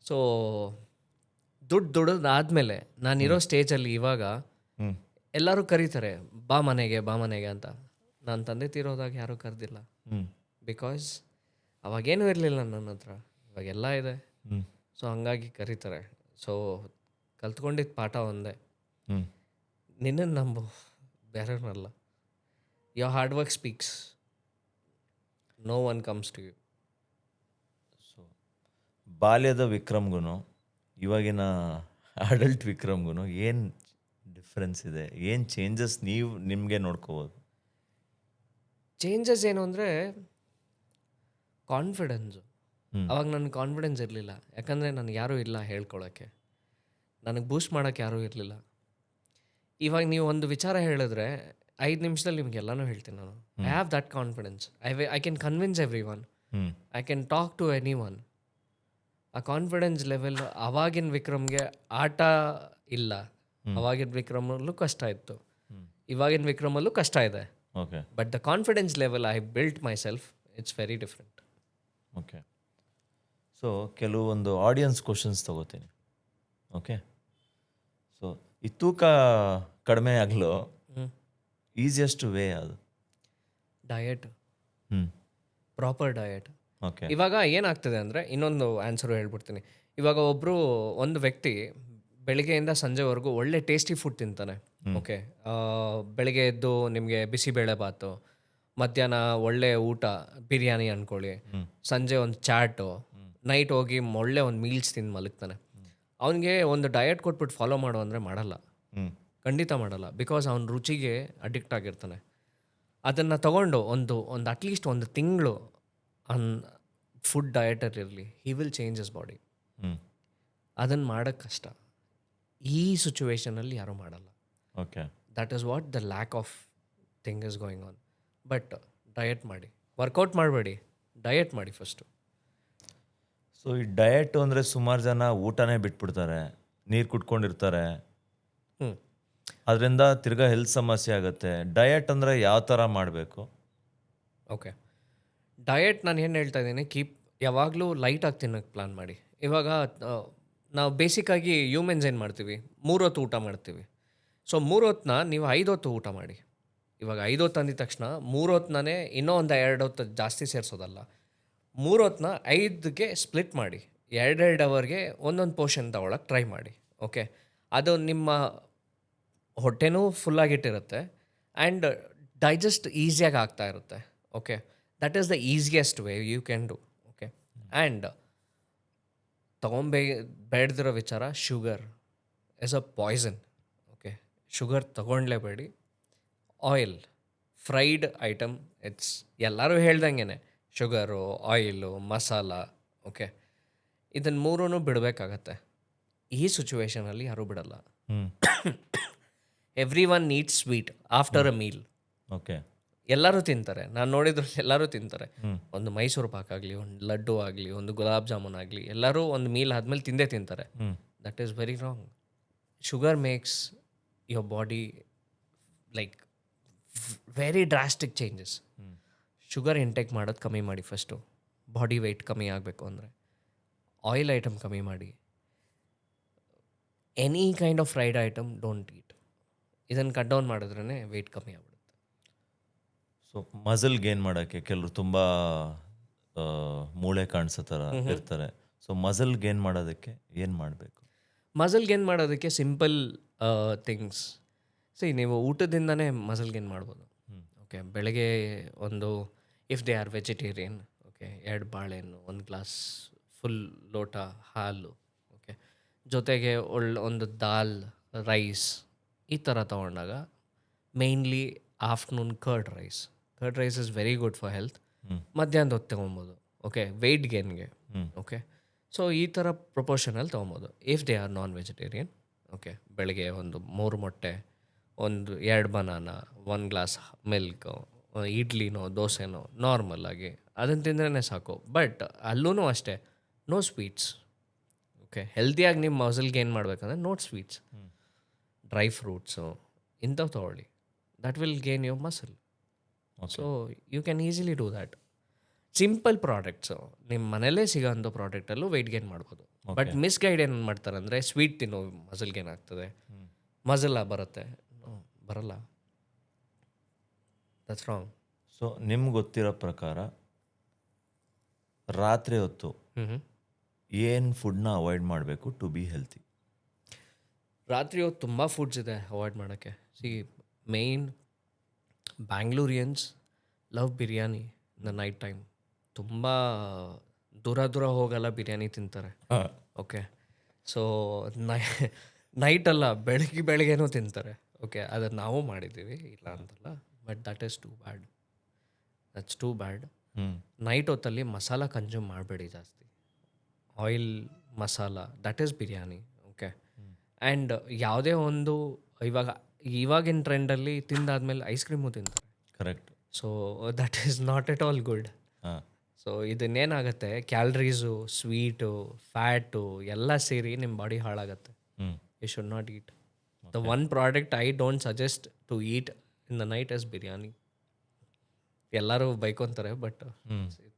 ಸೊ ದುಡ್ದಾದ್ಮೇಲೆ ನಾನಿರೋ ಸ್ಟೇಜಲ್ಲಿ ಇವಾಗ ಹ್ಞೂ ಎಲ್ಲರೂ ಕರೀತಾರೆ, ಬಾ ಮನೆಗೆ ಬಾ ಮನೆಗೆ ಅಂತ. ನನ್ನ ತಂದೆ ತೀರೋದಾಗ ಯಾರೂ ಕರೆದಿಲ್ಲ. ಹ್ಞೂ ಬಿಕಾಸ್ ಅವಾಗೇನೂ ಇರಲಿಲ್ಲ ನನ್ನ ಹತ್ರ, ಇವಾಗೆಲ್ಲ ಇದೆ. ಹ್ಞೂ ಸೊ ಹಂಗಾಗಿ ಕರೀತಾರೆ. ಸೊ ಕಲ್ತ್ಕೊಂಡಿದ್ದ ಪಾಠ ಒಂದೇ, ಹ್ಞೂ ನಿನ್ನನ್ನು ನಂಬು, ಬೇರೆಯವ್ರನ್ನಲ್ಲ. Your hard work speaks, no one comes to you. So ಬಾಲ್ಯದ ವಿಕ್ರಮ್ಗೂ ಇವಾಗಿನ ಅಡಲ್ಟ್ ವಿಕ್ರಮ್ಗೂ ಏನು ಡಿಫ್ರೆನ್ಸ್ ಇದೆ? ಏನು ಚೇಂಜಸ್ ನೀವು ನಿಮಗೆ ನೋಡ್ಕೋಬೋದು? ಚೇಂಜಸ್ ಏನು ಅಂದರೆ ಕಾನ್ಫಿಡೆನ್ಸು. ಹ್ಮ್. ಅವಾಗ ನನಗೆ ಕಾನ್ಫಿಡೆನ್ಸ್ ಇರಲಿಲ್ಲ, ಯಾಕಂದರೆ ನನಗೆ ಯಾರೂ ಇಲ್ಲ ಹೇಳ್ಕೊಳಕ್ಕೆ, ನನಗೆ ಬೂಸ್ಟ್ ಮಾಡೋಕ್ಕೆ ಯಾರೂ ಇರಲಿಲ್ಲ. ಇವಾಗ ನೀವು ಒಂದು ವಿಚಾರ ಹೇಳಿದ್ರೆ 5 ನಿಮಿಷದಲ್ಲಿ ನಿಮಗೆಲ್ಲನೂ ಹೇಳ್ತೀನಿ ನಾನು. I have that confidence. I can convince everyone, hmm I can talk to anyone. ಆ ಕಾನ್ಫಿಡೆನ್ಸ್ ಲೆವೆಲ್ ಅವಾಗಿನ ವಿಕ್ರಮ್ಗೆ ಆಟ ಇಲ್ಲ. ಅವಾಗಿನ ವಿಕ್ರಮಲ್ಲೂ ಕಷ್ಟ ಇತ್ತು, ಇವಾಗಿನ ವಿಕ್ರಮಲ್ಲೂ ಕಷ್ಟ ಇದೆ. Okay but the confidence level I built my self, it's very different. Okay. So ಕೆಲವೊಂದು ಆಡಿಯನ್ಸ್ ಕ್ವಶನ್ಸ್ ತೊಗೋತೀನಿ. ಓಕೆ. ಸೊ ಈ ತೂಕ ಕಡಿಮೆ ಆಗಲು ಈಸಿಯೆಸ್ಟ್ ವೇ ಅದು? ಡಯಟ್, ಹ್ಞೂ ಪ್ರಾಪರ್ ಡಯಟ್. ಓಕೆ. ಇವಾಗ ಏನಾಗ್ತದೆ ಅಂದರೆ, ಇನ್ನೊಂದು ಆನ್ಸರು ಹೇಳ್ಬಿಡ್ತೀನಿ. ಇವಾಗ ಒಂದು ವ್ಯಕ್ತಿ ಬೆಳಿಗ್ಗೆಯಿಂದ ಸಂಜೆವರೆಗೂ ಒಳ್ಳೆ ಟೇಸ್ಟಿ ಫುಡ್ ತಿಂತಾನೆ. ಓಕೆ, ಬೆಳಿಗ್ಗೆ ಎದ್ದು ನಿಮಗೆ ಬಿಸಿಬೇಳೆ ಬಾತು, ಮಧ್ಯಾಹ್ನ ಒಳ್ಳೆ ಊಟ ಬಿರಿಯಾನಿ ಅಂದ್ಕೊಳ್ಳಿ, ಸಂಜೆ ಒಂದು ಚಾಟು, ನೈಟ್ ಹೋಗಿ ಒಳ್ಳೆ ಒಂದು ಮೀಲ್ಸ್ ತಿಂದು ಮಲಗ್ತಾನೆ. ಅವನಿಗೆ ಒಂದು ಡಯಟ್ ಕೊಟ್ಬಿಟ್ಟು ಫಾಲೋ ಮಾಡು ಅಂದರೆ ಮಾಡಲ್ಲ, ಹ್ಞೂ ಖಂಡಿತ ಮಾಡಲ್ಲ. ಬಿಕಾಸ್ ಅವ್ನ ರುಚಿಗೆ ಅಡಿಕ್ಟ್ ಆಗಿರ್ತಾನೆ. ಅದನ್ನು ತಗೊಂಡು ಒಂದು ಅಟ್ಲೀಸ್ಟ್ ಒಂದು ತಿಂಗಳು ಫುಡ್ ಡಯಟಲ್ಲಿ ಇರಲಿ, he will change his body. ಹ್ಞೂ ಅದನ್ನು ಮಾಡೋಕ್ಕೆ ಕಷ್ಟ. ಈ ಸಿಚುವೇಶನಲ್ಲಿ ಯಾರೂ ಮಾಡಲ್ಲ. Okay. That is what the lack of thing is going on. But diet ಮಾಡಿ, ವರ್ಕೌಟ್ ಮಾಡಬೇಡಿ, ಡಯಟ್ ಮಾಡಿ ಫಸ್ಟು. ಸೊ ಈ ಡಯಟು ಅಂದರೆ ಸುಮಾರು ಜನ ಊಟನೇ ಬಿಟ್ಬಿಡ್ತಾರೆ, ನೀರು ಕುಟ್ಕೊಂಡಿರ್ತಾರೆ, ಹ್ಞೂ ಅದರಿಂದ ತಿರ್ಗಾ ಹೆಲ್ತ್ ಸಮಸ್ಯೆ ಆಗುತ್ತೆ. ಡಯಟ್ ಅಂದರೆ ಯಾವ ಥರ ಮಾಡಬೇಕು? ಓಕೆ, ಡಯಟ್ ನಾನು ಏನು ಹೇಳ್ತಾ ಇದ್ದೀನಿ, ಯಾವಾಗಲೂ ಲೈಟಾಗಿ ತಿನ್ನೋಕ್ಕೆ ಪ್ಲ್ಯಾನ್ ಮಾಡಿ. ಇವಾಗ ನಾವು ಬೇಸಿಕ್ಕಾಗಿ ಹ್ಯೂಮನ್ಸ್ ಏನು ಮಾಡ್ತೀವಿ, 3 ಹೊತ್ತು ಊಟ ಮಾಡ್ತೀವಿ. ಸೊ 3 ಹೊತ್ತನ್ನ ನೀವು 5 ಹೊತ್ತು ಊಟ ಮಾಡಿ. ಇವಾಗ 5 ಹೊತ್ತು ಅಂದಿದ ತಕ್ಷಣ 3 ಹೊತ್ತನೇ ಇನ್ನೂ ಒಂದು 2 ಹೊತ್ತು ಜಾಸ್ತಿ ಸೇರಿಸೋದಲ್ಲ. 3 ಹೊತ್ತನ್ನ 5ಗೆ ಸ್ಪ್ಲಿಟ್ ಮಾಡಿ, 2 ಅವರ್ಗೆ ಒಂದೊಂದು ಪೋರ್ಷನ್ ತಗೊಳಕ್ಕೆ ಟ್ರೈ ಮಾಡಿ. ಓಕೆ, ಅದು ನಿಮ್ಮ ಹೊಟ್ಟೆನೂ ಫುಲ್ಲಾಗಿಟ್ಟಿರುತ್ತೆ ಆ್ಯಂಡ್ ಡೈಜೆಸ್ಟ್ ಈಸಿಯಾಗಿ ಆಗ್ತಾ ಇರುತ್ತೆ. Okay, that is the easiest way you can do. Okay, and ಬೇಡದಿರೋ ವಿಚಾರ, sugar is a poison. Okay, sugar ತಗೊಳ್ಲೇಬೇಡಿ. ಆಯಿಲ್, ಫ್ರೈಡ್ ಐಟಮ್, ಎಲ್ಲರೂ ಹೇಳ್ದಂಗೆ ಶುಗರು, ಆಯಿಲು, ಮಸಾಲ. ಓಕೆ, ಇದನ್ನು 3 ಬಿಡಬೇಕಾಗತ್ತೆ. ಈ ಸಿಚುವೇಶನಲ್ಲಿ ಯಾರೂ ಬಿಡಲ್ಲ. ಹ್ಞೂ every one needs sweet after a meal. Okay. ಎಲ್ಲರೂ ತಿಂತಾರೆ, ನಾನು ನೋಡಿದ್ರಲ್ಲಿ ಎಲ್ಲರೂ ತಿಂತಾರೆ. ಒಂದು ಮೈಸೂರು ಪಾಕ್ ಆಗಲಿ, ಒಂದು ಲಡ್ಡು ಆಗಲಿ, ಒಂದು ಗುಲಾಬ್ ಜಾಮೂನ್ ಆಗಲಿ, ಎಲ್ಲರೂ ಒಂದು ಮೀಲ್ ಆದಮೇಲೆ ತಿಂದೇ ತಿಂತಾರೆ. That is very wrong. Sugar makes your body like very drastic changes. Sugar intake ಮಾಡೋದು ಕಮ್ಮಿ ಮಾಡಿ ಫಸ್ಟು, ಬಾಡಿ ವೆಯ್ಟ್ ಕಮ್ಮಿ ಆಗಬೇಕು ಅಂದರೆ. ಆಯಿಲ್ ಐಟಮ್ ಕಮ್ಮಿ ಮಾಡಿ. Any kind of fried item don't ಈಟ್. ಇದನ್ನು ಕಟ್ ಡೌನ್ ಮಾಡಿದ್ರೇ ವೆಯ್ಟ್ ಕಮ್ಮಿ ಆಗ್ಬಿಡುತ್ತೆ. ಸೊ ಮಸಲ್ ಗೇನ್ ಮಾಡೋಕ್ಕೆ ಕೆಲವರು ತುಂಬ ಮೂಳೆ ಕಾಣಿಸೋ ಥರ ಇರ್ತಾರೆ. ಸೊ ಮಸಲ್ ಗೇನ್ ಮಾಡೋದಕ್ಕೆ ಏನು ಮಾಡಬೇಕು? ಮಸಲ್ ಗೇನ್ ಮಾಡೋದಕ್ಕೆ ಸಿಂಪಲ್ ಥಿಂಗ್ಸ್. ನೀವು ಊಟದಿಂದನೇ ಮಸಲ್ ಗೇನ್ ಮಾಡ್ಬೋದು. ಓಕೆ, ಬೆಳಗ್ಗೆ if they R vegetarian, okay, 2 ಬಾಳೆಹಣ್ಣು, 1 ಗ್ಲಾಸ್ ಫುಲ್ ಲೋಟ ಹಾಲು, ಓಕೆ, ಜೊತೆಗೆ ಒಂದು ದಾಲ್, ರೈಸ್, ಈ ಥರ ತೊಗೊಂಡಾಗ mainly afternoon curd rice is very good for health. ಮಧ್ಯಾಹ್ನದ ಹೊತ್ತು ತೊಗೊಬೋದು. ಓಕೆ, ವೆಯ್ಟ್ ಗೇನ್ಗೆ. ಓಕೆ, ಸೊ ಈ ಥರ ಪ್ರಪೋರ್ಷನಲ್ಲಿ ತೊಗೊಬೋದು if they are non vegetarian. Okay, ಬೆಳಗ್ಗೆ ಒಂದು 3 ಮೊಟ್ಟೆ, ಒಂದು 2 ಬನಾನಾ, 1 ಗ್ಲಾಸ್ ಮಿಲ್ಕು, ಇಡ್ಲಿನೋ ದೋಸೆನೋ ನಾರ್ಮಲ್ ಆಗಿ ಅದನ್ನು ತಿಂದ್ರೇ ಸಾಕು. ಬಟ್ ಅಲ್ಲೂ ಅಷ್ಟೇ, ನೋ ಸ್ವೀಟ್ಸ್. ಓಕೆ, ಹೆಲ್ದಿಯಾಗಿ ನಿಮ್ಮ ಮಸಲ್ ಗೇನ್ ಮಾಡಬೇಕಂದ್ರೆ ನೋ ಸ್ವೀಟ್ಸ್, ಡ್ರೈ ಫ್ರೂಟ್ಸು ಇಂಥವು ತೊಗೊಳ್ಳಿ. That will gain your muscle. So you can easily do that. Simple products ನಿಮ್ಮ ಮನೇಲೇ ಸಿಗೋಂಥ ಪ್ರಾಡಕ್ಟಲ್ಲೂ ವೆಯ್ಟ್ ಗೇನ್ ಮಾಡ್ಬೋದು. ಬಟ್ ಮಿಸ್ಗೈಡ್ ಏನು ಮಾಡ್ತಾರೆ ಅಂದರೆ ಸ್ವೀಟ್ ತಿನ್ನೋ ಮಸಲ್ ಗೇನ್ ಆಗ್ತದೆ, ಮಸಲ್ಲ ಬರುತ್ತೆ. ಬರಲ್ಲ, ದಟ್ಸ್ ರಾಂಗ್. ಸೊ ನಿಮ್ಗೆ ಗೊತ್ತಿರೋ ಪ್ರಕಾರ ರಾತ್ರಿ ಹೊತ್ತು ಏನು ಫುಡ್ನ ಅವಾಯ್ಡ್ ಮಾಡಬೇಕು ಟು ಬಿ ಹೆಲ್ತಿ? ರಾತ್ರಿ ಹೊತ್ತು ತುಂಬ ಫುಡ್ಸ್ ಇದೆ ಅವಾಯ್ಡ್ ಮಾಡೋಕ್ಕೆ. See, main Bangaloreans love biryani the night time. ತುಂಬ ದೂರ ಹೋಗಲ್ಲ, ಬಿರಿಯಾನಿ ತಿಂತಾರೆ. ಓಕೆ, ಸೊ ನೈಟಲ್ಲ, ಬೆಳಗ್ಗೆನೂ ತಿಂತಾರೆ. ಓಕೆ, ಅದನ್ನು ನಾವು ಮಾಡಿದ್ದೀವಿ, ಇಲ್ಲ ಅಂತಲ್ಲ. But that is too bad, that's too bad. Night ಹೊತ್ತಲ್ಲಿ ಮಸಾಲ ಕನ್ಸ್ಯೂಮ್ ಮಾಡಬೇಡಿ ಜಾಸ್ತಿ. Oil masala, that is biryani. Okay, and ಯಾವುದೇ ಒಂದು ಇವಾಗಿನ ಟ್ರೆಂಡಲ್ಲಿ ತಿಂದಾದ್ಮೇಲೆ ಐಸ್ ಕ್ರೀಮು ತಿಂತಾರೆ. Correct. So that is not at all good. So ಇದನ್ನೇನಾಗುತ್ತೆ, ಕ್ಯಾಲರೀಸು, ಸ್ವೀಟು, ಫ್ಯಾಟು ಎಲ್ಲ ಸೇರಿ ನಿಮ್ಮ ಬಾಡಿ ಹಾಳಾಗತ್ತೆ. You should not eat. The one product I don't suggest to eat in the night is biryani. ಎಲ್ಲರೂ ಬೈಕೊಂತಾರೆ, but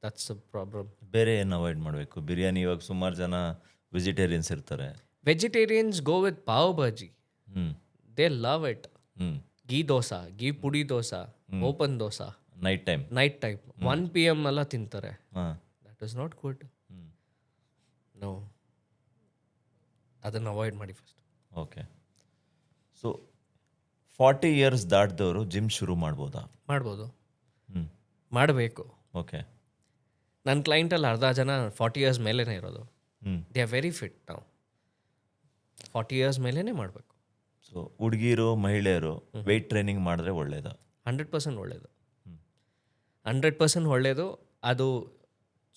that's the problem. ಬೇರೆ ಏನು avoid ಮಾಡಬೇಕು? ಬಿರಿಯಾನಿ, ಇವಾಗ ಸುಮಾರು ಜನ ವೆಜಿಟೇರಿಯನ್ಸ್ ಇರ್ತಾರೆ. Vegetarians go with pav bhaji, they love it. Ghee dosa, ghee podi dosa, open dosa night time 1 PM ಎಲ್ಲ ತಿಂತಾರೆ. That is not good. No, ಅದನ್ನು ಅವಾಯ್ಡ್ ಮಾಡಿ ಫಸ್ಟ್. ಓಕೆ, ಸೊ 40 ಇಯರ್ಸ್ ದಾಟಿದವರು ಜಿಮ್ ಶುರು ಮಾಡ್ಬೋದಾ? ಮಾಡ್ಬೋದು, ಮಾಡಬೇಕು. ಓಕೆ, ನನ್ನ ಕ್ಲೈಂಟಲ್ಲಿ ಅರ್ಧ ಜನ 40 ಇಯರ್ಸ್ ಮೇಲೇ ಇರೋದು. ದೇ ಆರ್ ವೆರಿ ಫಿಟ್ ನಾವು. 40 ಇಯರ್ಸ್ ಮೇಲೇ ಮಾಡಬೇಕು. ಸೊ ಹುಡುಗಿರು, ಮಹಿಳೆಯರು ವೆಯ್ಟ್ ಟ್ರೈನಿಂಗ್ ಮಾಡಿದ್ರೆ ಒಳ್ಳೇದಾ? 100% ಒಳ್ಳೆಯದು, 100% ಒಳ್ಳೆಯದು. ಅದು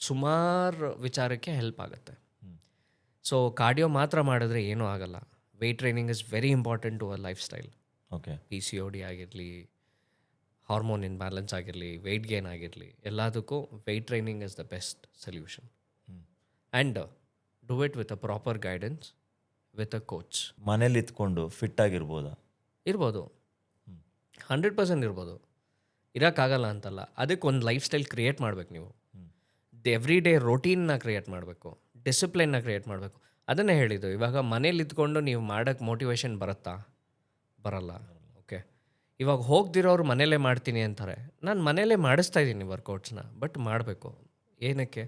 ಸುಮಾರು ವಿಚಾರಕ್ಕೆ ಹೆಲ್ಪ್ ಆಗುತ್ತೆ. ಸೊ ಕಾರ್ಡಿಯೋ ಮಾತ್ರ ಮಾಡಿದ್ರೆ ಏನೂ ಆಗಲ್ಲ. Weight training is very important to our lifestyle. Okay, PCOD ಆಗಿರಲಿ, ಹಾರ್ಮೋನ್ ಇನ್ಬ್ಯಾಲೆನ್ಸ್ ಆಗಿರಲಿ, ವೆಯ್ಟ್ ಗೇನ್ ಆಗಿರಲಿ, ಎಲ್ಲದಕ್ಕೂ weight training is the best solution. And do it with a proper guidance, with a coach. ಮನೇಲಿ ಇತ್ಕೊಂಡು fit ಆಗಿರ್ಬೋದಾ? ಇರ್ಬೋದು, 100% ಇರ್ಬೋದು. ಇರೋಕ್ಕಾಗಲ್ಲ ಅಂತಲ್ಲ. ಅದಕ್ಕೆ ಒಂದು ಲೈಫ್ ಸ್ಟೈಲ್ ಕ್ರಿಯೇಟ್ ಮಾಡಬೇಕು ನೀವು. ಎವ್ರಿ ಡೇ ರೊಟೀನ್ನ ಕ್ರಿಯೇಟ್ ಮಾಡಬೇಕು, ಡಿಸಿಪ್ಲಿನ್ನ ಕ್ರಿಯೇಟ್ ಮಾಡಬೇಕು. ಅದನ್ನೇ ಹೇಳಿದ್ದು, ಇವಾಗ ಮನೇಲಿ ಇದ್ಕೊಂಡು ನೀವು ಮಾಡೋಕ್ಕೆ ಮೋಟಿವೇಶನ್ ಬರುತ್ತಾ? ಬರಲ್ಲ. ಓಕೆ, ಇವಾಗ ಹೋಗ್ದಿರೋರು ಮನೇಲೇ ಮಾಡ್ತೀನಿ ಅಂತಾರೆ. ನಾನು ಮನೇಲೇ ಮಾಡಿಸ್ತಾ ಇದ್ದೀನಿ ವರ್ಕೌಟ್ಸ್ನ, ಬಟ್ ಮಾಡಬೇಕು. ಏನಕ್ಕೆ?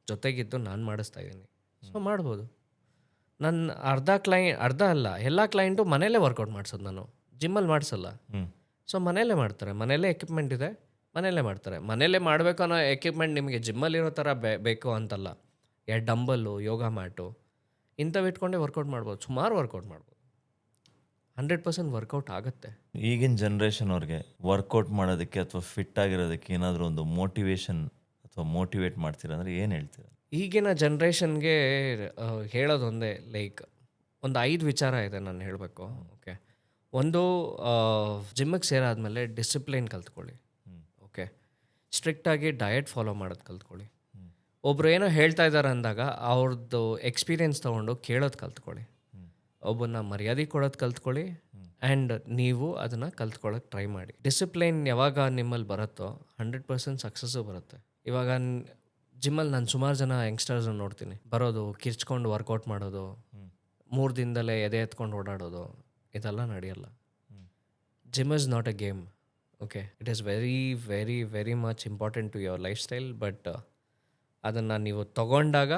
ಜೊತೆಗಿದ್ದು ನಾನು ಮಾಡಿಸ್ತಾ ಇದ್ದೀನಿ. ಸೊ ಮಾಡ್ಬೋದು. ನನ್ನ ಅರ್ಧ ಅಲ್ಲ, ಎಲ್ಲ ಕ್ಲೈಂಟು ಮನೇಲೇ ವರ್ಕೌಟ್ ಮಾಡಿಸೋದು. ನಾನು ಜಿಮ್ಮಲ್ಲಿ ಮಾಡಿಸಲ್ಲ. ಸೊ ಮನೇಲೇ ಮಾಡ್ತಾರೆ. ಮನೇಲೇ ಎಕ್ವಿಪ್ಮೆಂಟ್ ಇದೆ, ಮನೇಲೇ ಮಾಡ್ತಾರೆ. ಮನೇಲೇ ಮಾಡಬೇಕು ಅನ್ನೋ ಎಕ್ವಿಪ್ಮೆಂಟ್ ನಿಮಗೆ ಜಿಮ್ಮಲ್ಲಿರೋ ಥರ ಬೇಕು ಅಂತಲ್ಲ. ಡಂಬಲ್ಲು, ಯೋಗ ಮ್ಯಾಟು ಇಂಥವು ಇಟ್ಕೊಂಡೇ ವರ್ಕೌಟ್ ಮಾಡ್ಬೋದು. ಸುಮಾರು ವರ್ಕೌಟ್ ಮಾಡ್ಬೋದು. 100% ವರ್ಕೌಟ್ ಆಗುತ್ತೆ. ಈಗಿನ ಜನ್ರೇಷನ್ ಅವ್ರಿಗೆ ವರ್ಕೌಟ್ ಮಾಡೋದಕ್ಕೆ ಅಥವಾ ಫಿಟ್ ಆಗಿರೋದಕ್ಕೆ ಏನಾದರೂ ಒಂದು ಮೋಟಿವೇಶನ್ ಅಥವಾ ಮೋಟಿವೇಟ್ ಮಾಡ್ತೀರಾ ಅಂದರೆ ಏನು ಹೇಳ್ತೀರಾ? ಈಗಿನ ಜನ್ರೇಷನ್ಗೆ ಹೇಳೋದೊಂದೇ, ಲೈಕ್ ಒಂದು 5 ವಿಚಾರ ಇದೆ ನಾನು ಹೇಳಬೇಕು. ಓಕೆ, ಒಂದು, ಜಿಮ್ಮಿಗೆ ಸೇರಾದ್ಮೇಲೆ ಡಿಸಿಪ್ಲಿನ್ ಕಲ್ತ್ಕೊಳ್ಳಿ. ಓಕೆ, ಸ್ಟ್ರಿಕ್ಟಾಗಿ ಡಯಟ್ ಫಾಲೋ ಮಾಡೋದು ಕಲ್ತ್ಕೊಳ್ಳಿ. ಒಬ್ರು ಏನೋ ಹೇಳ್ತಾ ಇದ್ದಾರೆ ಅಂದಾಗ ಅವ್ರದ್ದು ಎಕ್ಸ್ಪೀರಿಯೆನ್ಸ್ ತೊಗೊಂಡು ಕೇಳೋದು ಕಲ್ತ್ಕೊಳ್ಳಿ. ಒಬ್ಬನ್ನ ಮರ್ಯಾದೆ ಕೊಡೋದು ಕಲ್ತ್ಕೊಳ್ಳಿ. ಆ್ಯಂಡ್ ನೀವು ಅದನ್ನು ಕಲ್ತ್ಕೊಳ್ಳೋಕೆ ಟ್ರೈ ಮಾಡಿ. ಡಿಸಿಪ್ಲೈನ್ ಯಾವಾಗ ನಿಮ್ಮಲ್ಲಿ ಬರುತ್ತೋ 100% ಸಕ್ಸಸ್ಸು ಬರುತ್ತೆ. ಇವಾಗ ಜಿಮ್ಮಲ್ಲಿ ನಾನು ಸುಮಾರು ಜನ ಯಂಗ್ಸ್ಟರ್ಸನ್ನು ನೋಡ್ತೀನಿ. ಬರೋದು, ಕಿರ್ಚ್ಕೊಂಡು ವರ್ಕೌಟ್ ಮಾಡೋದು, 3 ದಿನದಲ್ಲೇ ಎದೆ ಎತ್ಕೊಂಡು ಓಡಾಡೋದು, ಇದೆಲ್ಲ ನಡೆಯಲ್ಲ. Gym is not a game. Okay, it is very very very much important to your lifestyle. But ಅದನ್ನು ನೀವು ತೊಗೊಂಡಾಗ,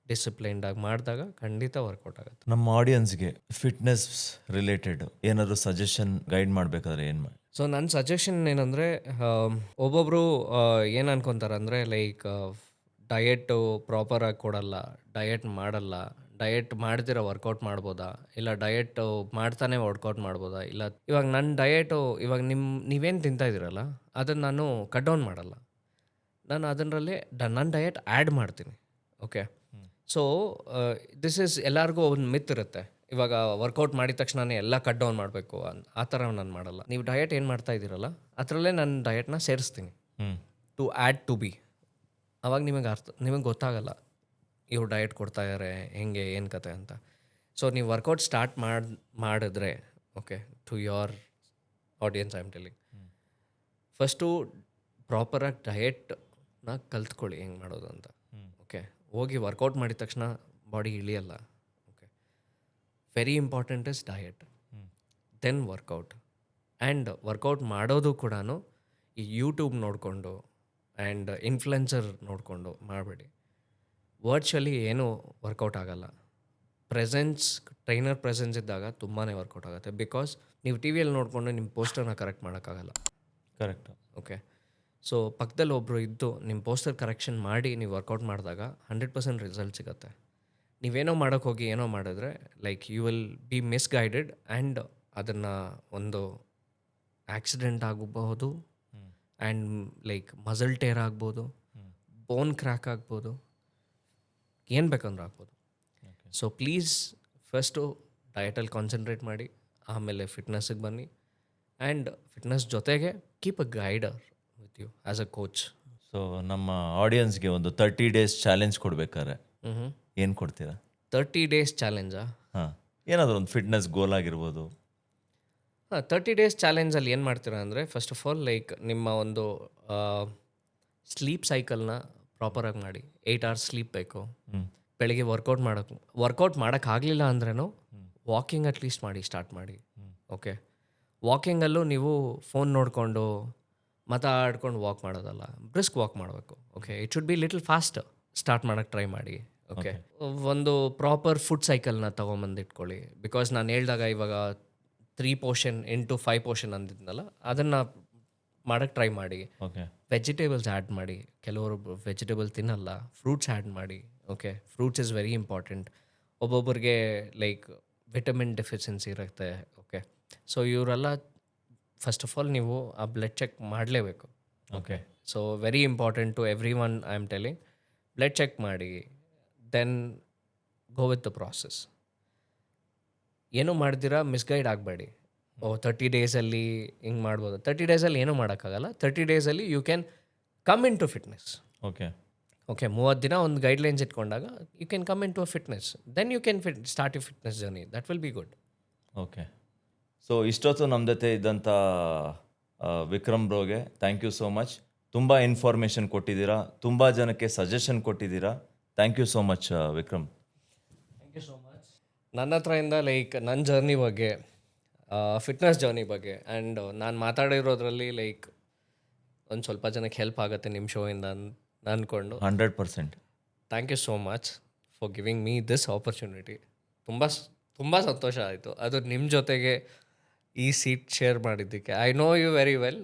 ಡಿಸಿಪ್ಲೈನ್ಡಾಗಿ ಮಾಡಿದಾಗ ಖಂಡಿತ ವರ್ಕೌಟ್ ಆಗುತ್ತೆ. ನಮ್ಮ ಆಡಿಯನ್ಸ್ಗೆ ಫಿಟ್ನೆಸ್ ರಿಲೇಟೆಡ್ ಏನಾದರೂ ಸಜೆಷನ್ ಗೈಡ್ ಮಾಡಬೇಕಾದ್ರೆ ಏನು ಮಾಡಿ? ಸೊ ನನ್ನ ಸಜೆಷನ್ ಏನಂದರೆ, ಒಬ್ಬೊಬ್ಬರು ಏನು ಅನ್ಕೊತಾರೆ ಅಂದರೆ, ಲೈಕ್ ಡಯೆಟ್ಟು ಪ್ರಾಪರಾಗಿ ಕೊಡಲ್ಲ, ಡಯೆಟ್ ಮಾಡಲ್ಲ, ಡಯೆಟ್ ಮಾಡ್ದಿರ ವರ್ಕೌಟ್ ಮಾಡ್ಬೋದಾ, ಇಲ್ಲ ಡಯೆಟ್ಟು ಮಾಡ್ತಾನೆ ವರ್ಕೌಟ್ ಮಾಡ್ಬೋದಾ, ಇಲ್ಲ ಇವಾಗ ನನ್ನ ಡಯೆಟು ಇವಾಗ ನೀವೇನು ತಿಂತಾ ಇದ್ದೀರಲ್ಲ ಅದನ್ನು ನಾನು ಕಟ್ ಡೌನ್ ಮಾಡಲ್ಲ. ನಾನು ಅದರಲ್ಲಿ ನನ್ನ ಡಯೆಟ್ ಆ್ಯಡ್ ಮಾಡ್ತೀನಿ. ಓಕೆ, ಸೊ ದಿಸ್ ಇಸ್ ಎಲ್ಲರಿಗೂ ಒಂದು ಮಿತ್ ಇರುತ್ತೆ. ಇವಾಗ ವರ್ಕೌಟ್ ಮಾಡಿದ ತಕ್ಷಣನೇ ಎಲ್ಲ ಕಟ್ ಡೌನ್ ಮಾಡಬೇಕು ಆ ಥರ ನಾನು ಮಾಡಲ್ಲ. ನೀವು ಡಯಟ್ ಏನು ಮಾಡ್ತಾ ಇದ್ದೀರಲ್ಲ ಅದರಲ್ಲೇ ನಾನು ಡಯಟ್ನ ಸೇರಿಸ್ತೀನಿ ಟು ಆ್ಯಡ್ ಟು ಬಿ. ಅವಾಗ ನಿಮಗೆ ಗೊತ್ತಾಗಲ್ಲ ಇವ್ರು ಡಯಟ್ ಕೊಡ್ತಾ ಇದ್ದಾರೆ ಹೆಂಗೆ ಏನು ಕತೆ ಅಂತ. ಸೊ ನೀವು ವರ್ಕೌಟ್ ಸ್ಟಾರ್ಟ್ ಮಾಡಿದ್ರೆ okay to your audience I am telling, first ಪ್ರಾಪರಾಗಿ ಡಯಟ್ನ ಕಲ್ತ್ಕೊಳ್ಳಿ ಹೆಂಗೆ ಮಾಡೋದು ಅಂತ. ಓಕೆ, ಹೋಗಿ ವರ್ಕೌಟ್ ಮಾಡಿದ ತಕ್ಷಣ ಬಾಡಿ ಇಳಿಯಲ್ಲ. Okay, very important is diet, then workout. And workout ಮಾಡೋದು ಕೂಡ ಈ ಯೂಟ್ಯೂಬ್ ನೋಡಿಕೊಂಡು ಆ್ಯಂಡ್ ಇನ್ಫ್ಲುಯೆನ್ಸರ್ ನೋಡಿಕೊಂಡು ಮಾಡಬೇಡಿ. ವರ್ಚುವಲಿ ಏನೂ ವರ್ಕೌಟ್ ಆಗಲ್ಲ. ಟ್ರೈನರ್ ಪ್ರೆಸೆನ್ಸ್ ಇದ್ದಾಗ ತುಂಬಾ ವರ್ಕೌಟ್ ಆಗುತ್ತೆ. ಬಿಕಾಸ್ ನೀವು ಟಿ ವಿಯಲ್ಲಿ ನೋಡಿಕೊಂಡು ನಿಮ್ಮ ಪೋಸ್ಟರ್ನ ಕರೆಕ್ಟ್ ಮಾಡೋಕ್ಕಾಗಲ್ಲ. ಕರೆಕ್ಟ್. ಓಕೆ, ಸೊ ಪಕ್ಕದಲ್ಲಿ ಒಬ್ಬರು ಇದ್ದು ನಿಮ್ಮ ಪೋಸ್ಟರ್ ಕರೆಕ್ಷನ್ ಮಾಡಿ ನೀವು ವರ್ಕೌಟ್ ಮಾಡಿದಾಗ 100% ರಿಸಲ್ಟ್ ಸಿಗುತ್ತೆ. ನೀವೇನೋ ಮಾಡೋಕ್ಕೆ ಹೋಗಿ ಏನೋ ಮಾಡಿದ್ರೆ like you will be misguided and ಅದನ್ನು ಒಂದು ಆಕ್ಸಿಡೆಂಟ್ ಆಗಬಹುದು ಆ್ಯಂಡ್ ಲೈಕ್ ಮಸಲ್ ಟೇರ್ ಆಗ್ಬೋದು, ಬೋನ್ ಕ್ರ್ಯಾಕ್ ಆಗ್ಬೋದು, ಏನು ಬೇಕಂದ್ರೆ ಆಗ್ಬೋದು. ಸೊ ಪ್ಲೀಸ್ ಫಸ್ಟು ಡಯಟಲ್ಲಿ ಕಾನ್ಸಂಟ್ರೇಟ್ ಮಾಡಿ, ಆಮೇಲೆ ಫಿಟ್ನೆಸ್ಸಿಗೆ ಬನ್ನಿ. ಆ್ಯಂಡ್ ಫಿಟ್ನೆಸ್ ಜೊತೆಗೆ keep a guider with you as a coach. So ನಮ್ಮ ಆಡಿಯನ್ಸ್ಗೆ ಒಂದು 30 days ಚಾಲೆಂಜ್ ಕೊಡ್ಬೇಕಾದ್ರೆ ಏನು ಕೊಡ್ತೀರಾ? 30 days ಚಾಲೆಂಜಾ? ಹಾಂ, ಏನಾದರೂ ಒಂದು ಫಿಟ್ನೆಸ್ ಗೋಲ್ ಆಗಿರ್ಬೋದು. ಹಾಂ, 30 days ಚಾಲೆಂಜಲ್ಲಿ ಏನು ಮಾಡ್ತೀರಾ ಅಂದರೆ ಫಸ್ಟ್ ಆಫ್ ಆಲ್ ಲೈಕ್ ನಿಮ್ಮ ಒಂದು ಸ್ಲೀಪ್ ಸೈಕಲ್ನ ಪ್ರಾಪರಾಗಿ ಮಾಡಿ. 8 hours ಸ್ಲೀಪ್ ಬೇಕು. ಬೆಳಿಗ್ಗೆ ವರ್ಕೌಟ್ ಮಾಡೋಕ್ಕಾಗಲಿಲ್ಲ ಅಂದ್ರೂ ವಾಕಿಂಗ್ ಅಟ್ಲೀಸ್ಟ್ ಸ್ಟಾರ್ಟ್ ಮಾಡಿ. ಓಕೆ, ವಾಕಿಂಗಲ್ಲೂ ನೀವು ಫೋನ್ ನೋಡಿಕೊಂಡು ಮಾತಾಡ್ಕೊಂಡು ವಾಕ್ ಮಾಡೋದಲ್ಲ, ಬ್ರಿಸ್ಕ್ ವಾಕ್ ಮಾಡಬೇಕು. Okay, it should be little fast start ಮಾಡೋಕ್ಕೆ ಟ್ರೈ ಮಾಡಿ. ಓಕೆ, ಒಂದು ಪ್ರಾಪರ್ ಫುಡ್ ಸೈಕಲ್ನ ತೊಗೊಂಬಂದು ಇಟ್ಕೊಳ್ಳಿ. ಬಿಕಾಸ್ ನಾನು ಹೇಳಿದಾಗ ಇವಾಗ 3 portion into 5 portion ಅಂದಿದ್ನಲ್ಲ, ಅದನ್ನು ಮಾಡೋಕ್ಕೆ ಟ್ರೈ ಮಾಡಿ. ಓಕೆ, ವೆಜಿಟೇಬಲ್ಸ್ ಆ್ಯಡ್ ಮಾಡಿ. ಕೆಲವರು ವೆಜಿಟೇಬಲ್ ತಿನ್ನಲ್ಲ, ಫ್ರೂಟ್ಸ್ ಆ್ಯಡ್ ಮಾಡಿ. Okay, fruits is very important. ಒಬ್ಬೊಬ್ಬರಿಗೆ ಲೈಕ್ ವಿಟಮಿನ್ ಡೆಫಿಷಿಯನ್ಸಿ ಇರುತ್ತೆ. ಓಕೆ, ಸೊ ಇವರೆಲ್ಲ ಫಸ್ಟ್ ಆಫ್ ಆಲ್ ನೀವು ಆ ಬ್ಲಡ್ ಚೆಕ್ ಮಾಡಲೇಬೇಕು. Okay, so very important to everyone I am telling. Blood check ಮಾಡಿ, then go with the process. ಏನೂ ಮಾಡ್ದಿರಾ misguide ಆಗಬೇಡಿ. 30 daysಲ್ಲಿ ಹಿಂಗೆ ಮಾಡ್ಬೋದು. 30 daysಲ್ಲಿ ಏನೂ ಮಾಡೋಕ್ಕಾಗಲ್ಲ. 30 daysಲ್ಲಿ you can come into fitness. Okay, okay, 30 ದಿನ ಒಂದು ಗೈಡ್ಲೈನ್ಸ್ ಇಟ್ಕೊಂಡಾಗ you can come into a fitness. Then you can start you fitness journey. That will be good. Okay. So ಇಷ್ಟೊತ್ತು ನಮ್ಮ ಜೊತೆ ಇದ್ದಂಥ ವಿಕ್ರಮ್ ಬ್ರೋಗೆ ಥ್ಯಾಂಕ್ ಯು ಸೋ ಮಚ್. ತುಂಬ information ಕೊಟ್ಟಿದ್ದೀರಾ, ತುಂಬ ಜನಕ್ಕೆ ಸಜೆಷನ್ ಕೊಟ್ಟಿದ್ದೀರಾ. Thank you so much Vikram. Thank you so much. ನನ್ನ ಹತ್ರದಿಂದ ಲೈಕ್ ನನ್ನ ಜರ್ನಿ ಬಗ್ಗೆ, ಫಿಟ್ನೆಸ್ ಜರ್ನಿ ಬಗ್ಗೆ ಆ್ಯಂಡ್ ನಾನು ಮಾತಾಡಿರೋದ್ರಲ್ಲಿ ಲೈಕ್ ಒಂದು ಸ್ವಲ್ಪ ಜನಕ್ಕೆ ಹೆಲ್ಪ್ ಆಗುತ್ತೆ ನಿಮ್ಮ ಶೋಯಿಂದ ಅಂದ್ಕೊಂಡು 100%. Thank you so much for giving me this opportunity. ತುಂಬ ಸಂತೋಷ ಆಯಿತು, ಅದು ನಿಮ್ಮ ಜೊತೆಗೆ ಈ ಸೀಟ್ ಶೇರ್ ಮಾಡಿದ್ದಕ್ಕೆ. I know you very well.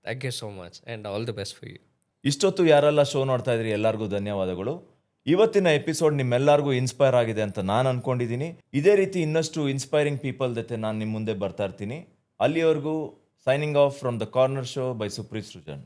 Thank you so much and all the best for you. ಇಷ್ಟೊತ್ತು ಯಾರೆಲ್ಲ ಶೋ ನೋಡ್ತಾ ಇದ್ರಿ ಎಲ್ಲರಿಗೂ ಧನ್ಯವಾದಗಳು. ಇವತ್ತಿನ ಎಪಿಸೋಡ್ ನಿಮ್ಮೆಲ್ಲರಿಗೂ ಇನ್ಸ್ಪೈರ್ ಆಗಿದೆ ಅಂತ ನಾನು ಅಂದ್ಕೊಂಡಿದ್ದೀನಿ. ಇದೇ ರೀತಿ ಇನ್ನಷ್ಟು ಇನ್ಸ್ಪೈರಿಂಗ್ ಪೀಪಲ್ ಜೊತೆ ನಾನು ನಿಮ್ಮ ಮುಂದೆ ಬರ್ತಾ ಇರ್ತೀನಿ. ಅಲ್ಲಿವರೆಗೂ signing off from the corner show by Supreeth Srujan.